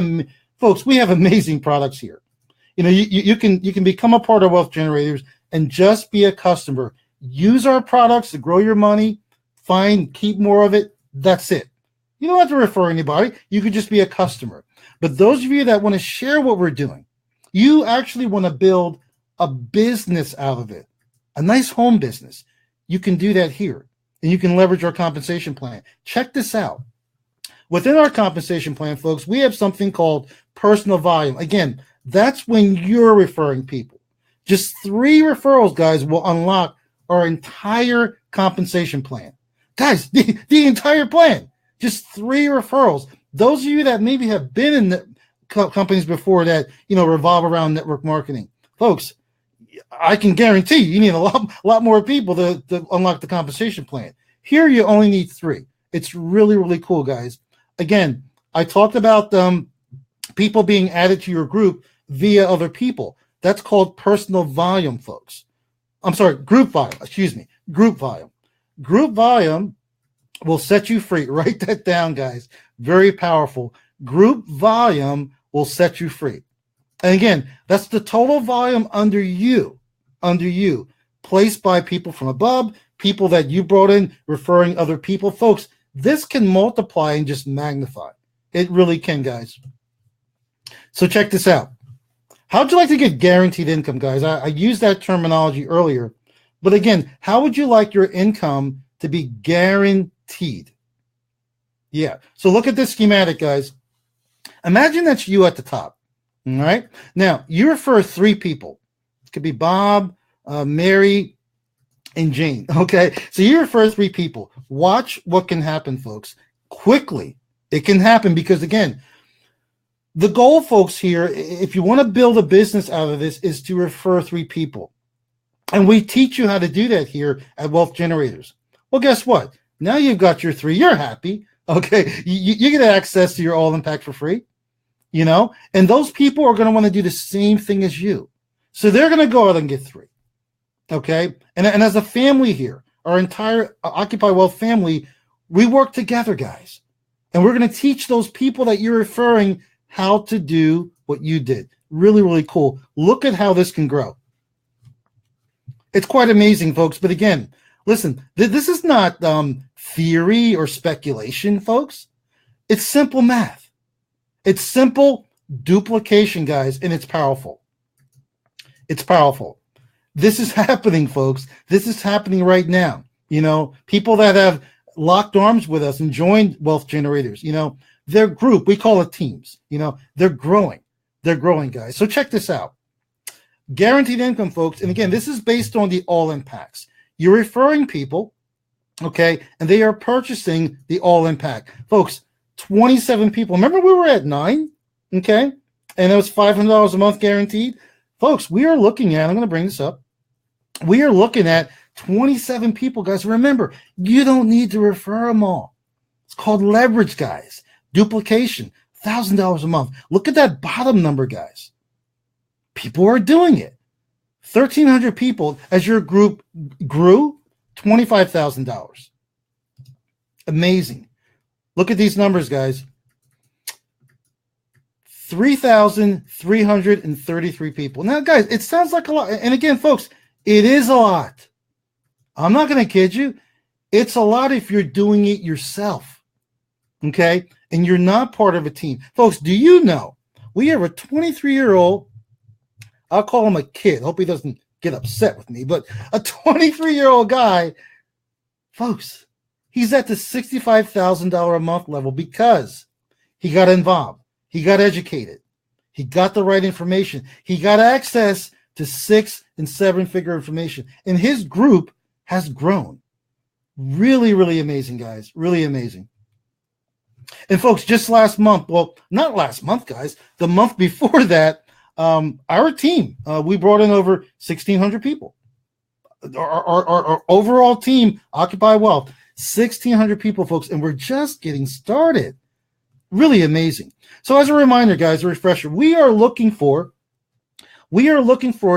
amazing products here. You can become a part of Wealth Generators and just be a customer. Use our products to grow your money, keep more of it. That's it. You don't have to refer anybody. You could just be a customer. But those of you that want to share what we're doing, you actually want to build a business out of it, a nice home business. You can do that here, and you can leverage our compensation plan. Check this out. Within our compensation plan, folks, we have something called personal volume. Again, that's when you're referring people. Just 3 referrals, guys, will unlock our entire compensation plan. Guys, the entire plan. Just 3 referrals. Those of you that maybe have been in the companies before that, revolve around network marketing. Folks, I can guarantee you need a lot more people to unlock the compensation plan. Here, you only need 3. It's really, really cool, guys. Again, I talked about people being added to your group via other people. That's called personal volume, folks. I'm sorry, group volume. Excuse me, group volume. Group volume will set you free. Write that down, guys. Very powerful. Group volume will set you free. And again, that's the total volume under you, placed by people from above, people that you brought in, referring other people. Folks, this can multiply and just magnify. It really can, guys. So check this out. How would you like to get guaranteed income, guys? I used that terminology earlier. But again, how would you like your income to be guaranteed? Yeah. So look at this schematic, guys. Imagine that's you at the top. All right. Now, you refer 3 people. It could be Bob, Mary, and Jane. Okay. So you refer 3 people. Watch what can happen, folks. Quickly. It can happen because, again, the goal, folks, here, if you want to build a business out of this, is to refer 3 people. And we teach you how to do that here at Wealth Generators. Well, guess what? Now you've got your 3. You're happy. Okay. You get access to your All Impact for free. And those people are going to want to do the same thing as you. So they're going to go out and get 3. Okay. And as a family here, our entire Occupy Wealth family, We work together, guys. And we're going to teach those people that you're referring how to do what you did. Really, really cool. Look at how this can grow. It's quite amazing, folks. But again, listen, this is not theory or speculation, folks. It's simple math. It's simple duplication, guys, and it's powerful. It's powerful. This is happening, folks. This is happening right now. You know, people that have locked arms with us and joined Wealth Generators, you know, their group, we call it teams, you know, they're growing. They're growing, guys. So check this out. Guaranteed income, folks. And again, this is based on the all-in packs. You're referring people, okay, and they are purchasing the all-in pack. Folks, 27 people. Remember we were at 9, okay, and it was $500 a month guaranteed. Folks, we are looking at, I'm going to bring this up, we are looking at 27 people, guys. Remember, you don't need to refer them all. It's called leverage, guys. Duplication, $1,000 a month. Look at that bottom number, guys. People are doing it. 1,300 people as your group grew, $25,000. Amazing. Look at these numbers, guys. 3,333 people. Now, guys, it sounds like a lot. And again, folks, it is a lot. I'm not going to kid you. It's a lot if you're doing it yourself, okay? And you're not part of a team. Folks, do you know we have a 23-year-old, I'll call him a kid. Hope he doesn't get upset with me, but a 23-year-old guy, folks, he's at the $65,000 a month level because he got involved. He got educated. He got the right information. He got access to 6- and 7-figure information. And his group has grown. Really, really amazing, guys. Really amazing. And folks, just last month, well, not last month, guys, the month before that, our team, we brought in over 1,600 people. Our overall team, Occupy Wealth, 1,600 people, folks, and we're just getting started. Really amazing. So as a reminder, guys, a refresher, we are looking for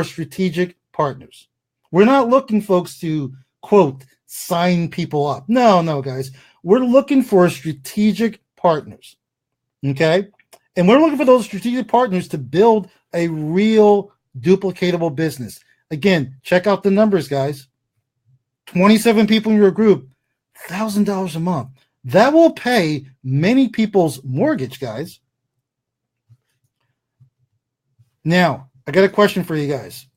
strategic partners. We're not looking, folks, to, quote, sign people up. No, guys. We're looking for strategic partners, okay? And we're looking for those strategic partners to build a real duplicatable business. Again, check out the numbers, guys. 27 people in your group, $1,000 a month. That will pay many people's mortgage, guys. Now, I got a question for you guys.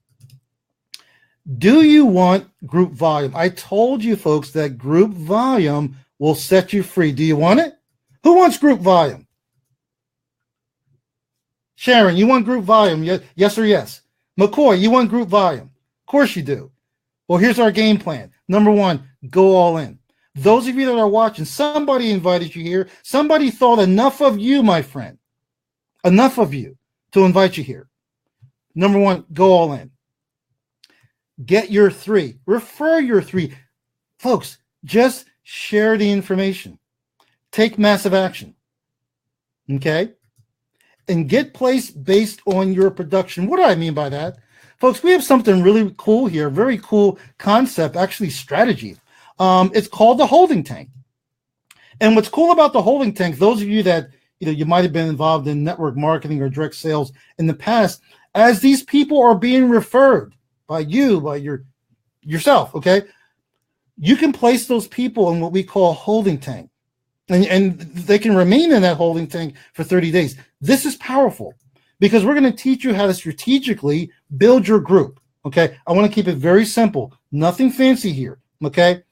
Do you want group volume? I told you, folks, that group volume will set you free. Do you want it? Who wants group volume? Sharon, you want group volume? Yes or yes? McCoy, you want group volume? Of course you do. Well, here's our game plan. Number 1, go all in. Those of you that are watching, somebody invited you here. Somebody thought enough of you, my friend, enough of you to invite you here. Number 1, go all in. Get your 3. Refer your 3. Folks, just share the information. Take massive action. Okay? And get placed based on your production. What do I mean by that? Folks, we have something really cool here. Very cool concept, actually strategy. It's called the holding tank. And what's cool about the holding tank, those of you that you might have been involved in network marketing or direct sales in the past, as these people are being referred by you, by yourself, okay, you can place those people in what we call a holding tank. And they can remain in that holding tank for 30 days. This is powerful because we're going to teach you how to strategically build your group, okay? I want to keep it very simple. Nothing fancy here, okay?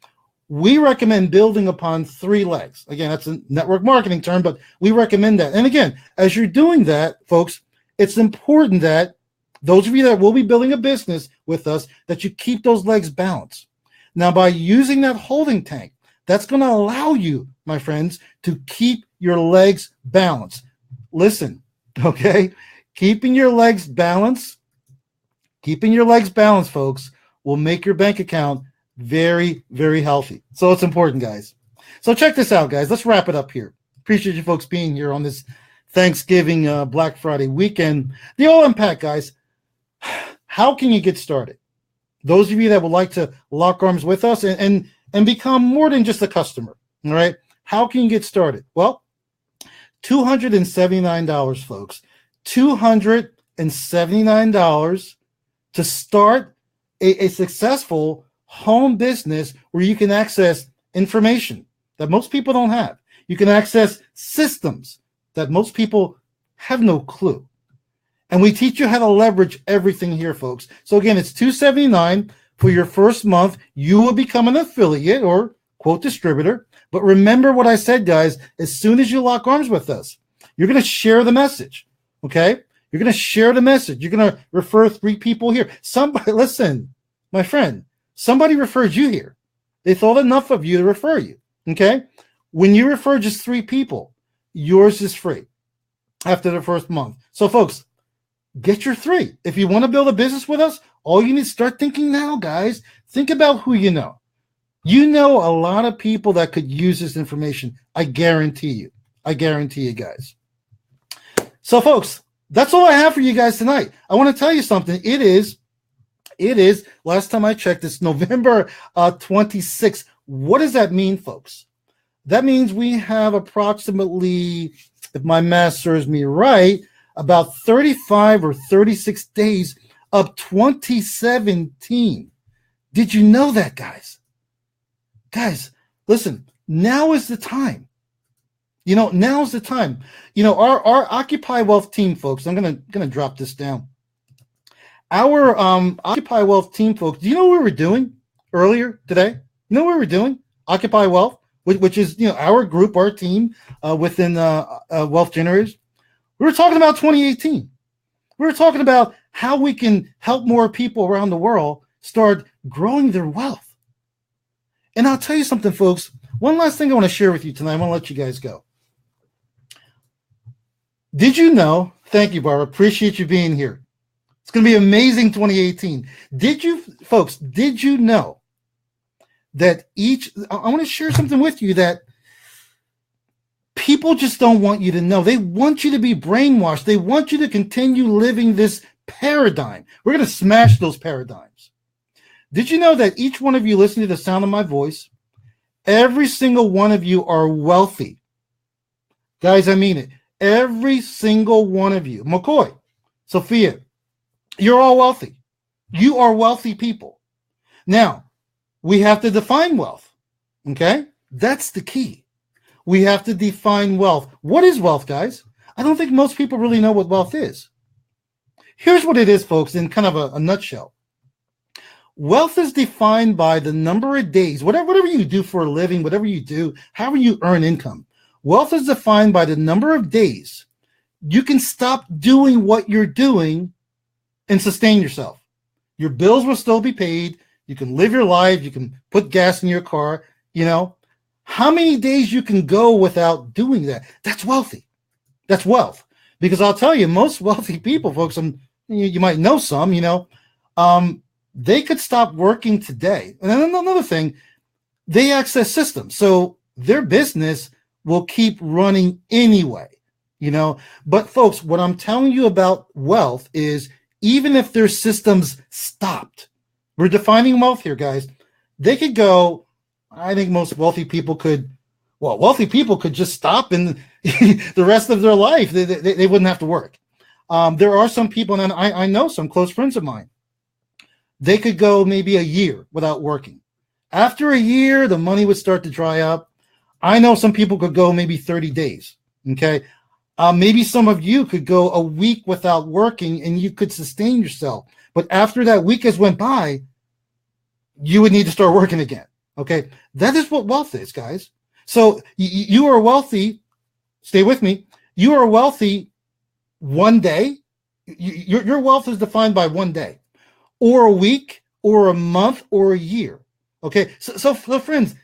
We recommend building upon 3 legs. Again, that's a network marketing term, but we recommend that. And again, as you're doing that, folks, it's important that those of you that will be building a business with us, that you keep those legs balanced. Now, by using that holding tank, that's going to allow you, my friends, to keep your legs balanced. Listen, okay? Keeping your legs balanced, folks, will make your bank account very, very healthy. So it's important, guys. So check this out, guys. Let's wrap it up here. Appreciate you folks being here on this Thanksgiving Black Friday weekend. The all-in pack, guys. How can you get started? Those of you that would like to lock arms with us and become more than just a customer, All right. How can you get started? Well, $279, folks. $279 to start a successful home business where you can access information that most people don't have. You can access systems that most people have no clue. And we teach you how to leverage everything here, folks. So again, it's $279 for your first month. You will become an affiliate or quote distributor. But remember what I said, guys, as soon as you lock arms with us, you're going to share the message. Okay? You're going to share the message. You're going to refer 3 people here. Somebody, listen, my friend, somebody referred you here. They thought enough of you to refer you. Okay? When you refer just 3 people, yours is free after the first month. So, folks, get your 3. If you want to build a business with us, all you need to start thinking now, guys. Think about who you know. You know a lot of people that could use this information. I guarantee you. I guarantee you, guys. So, folks, that's all I have for you guys tonight. I want to tell you something. It is, last time I checked, it's November 26th. What does that mean, folks? That means we have approximately, if my math serves me right, about 35 or 36 days of 2017. Did you know that, guys? Guys, listen, now is the time. Now's the time. Our Occupy Wealth team, folks, I'm gonna drop this down. Our Occupy Wealth team, folks, do you know what we were doing earlier today? You know what we were doing? Occupy Wealth, which is our group, our team within Wealth Generators. We were talking about 2018. We were talking about how we can help more people around the world start growing their wealth. And I'll tell you something, folks. One last thing I want to share with you tonight. I want to let you guys go. Did you know? Thank you, Barbara. Appreciate you being here. It's going to be amazing 2018. Did you know that I want to share something with you that people just don't want you to know. They want you to be brainwashed. They want you to continue living this paradigm. We're going to smash those paradigms. Did you know that each one of you listening to the sound of my voice, every single one of you are wealthy? Guys, I mean it. Every single one of you. McCoy, Sophia, you're all wealthy. You are wealthy people. Now, we have to define wealth. Okay? That's the key. We have to define wealth. What is wealth, guys? I don't think most people really know what wealth is. Here's what it is, folks, in kind of a nutshell. Wealth is defined by the number of days, whatever you do for a living, whatever you do, however you earn income. Wealth is defined by the number of days you can stop doing what you're doing and sustain yourself. Your bills will still be paid. You can live your life. You can put gas in your car. How many days you can go without doing that? That's wealthy. That's wealth. Because I'll tell you, most wealthy people, folks, you might know some, they could stop working today. And then another thing, they access systems. So their business will keep running anyway, But folks, what I'm telling you about wealth is even if their systems stopped, we're defining wealth here, guys. They could go, I think most wealthy people could just stop and the rest of their life, they wouldn't have to work. There are some people, and I know some close friends of mine, they could go maybe a year without working. After a year, the money would start to dry up. I know some people could go maybe 30 days. Okay. Maybe some of you could go a week without working and you could sustain yourself. But after that week has went by, you would need to start working again. Okay. That is what wealth is, guys. So you are wealthy. Stay with me. You are wealthy one day. Your wealth is defined by one day, or a week, or a month, or a year. Okay. So friends,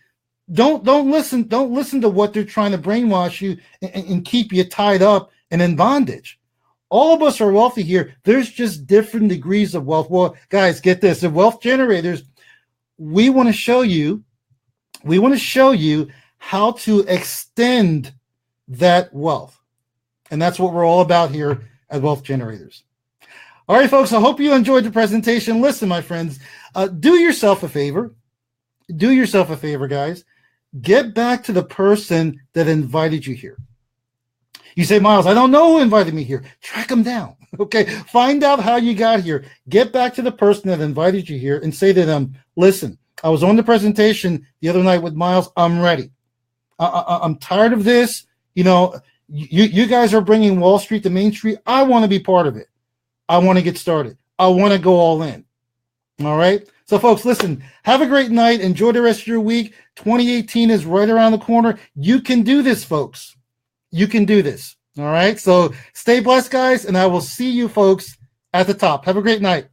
don't listen to what they're trying to brainwash you and keep you tied up and in bondage. All of us are wealthy here. There's just different degrees of wealth. Well, guys, get this. The Wealth Generators, we want to show you how to extend that wealth. And that's what we're all about here at Wealth Generators. All right, folks, I hope you enjoyed the presentation. Listen, my friends, do yourself a favor. Do yourself a favor, guys. Get back to the person that invited you here. You say, Miles, I don't know who invited me here. Track them down. Okay. Find out how you got here. Get back to the person that invited you here and say to them, listen, I was on the presentation the other night with Miles. I'm ready. I'm tired of this. You know, you guys are bringing Wall Street to Main Street. I want to be part of it. I want to get started. I want to go all in. All right. So, folks, listen, have a great night. Enjoy the rest of your week. 2018 is right around the corner. You can do this, folks. You can do this. All right. So stay blessed, guys. And I will see you folks at the top. Have a great night.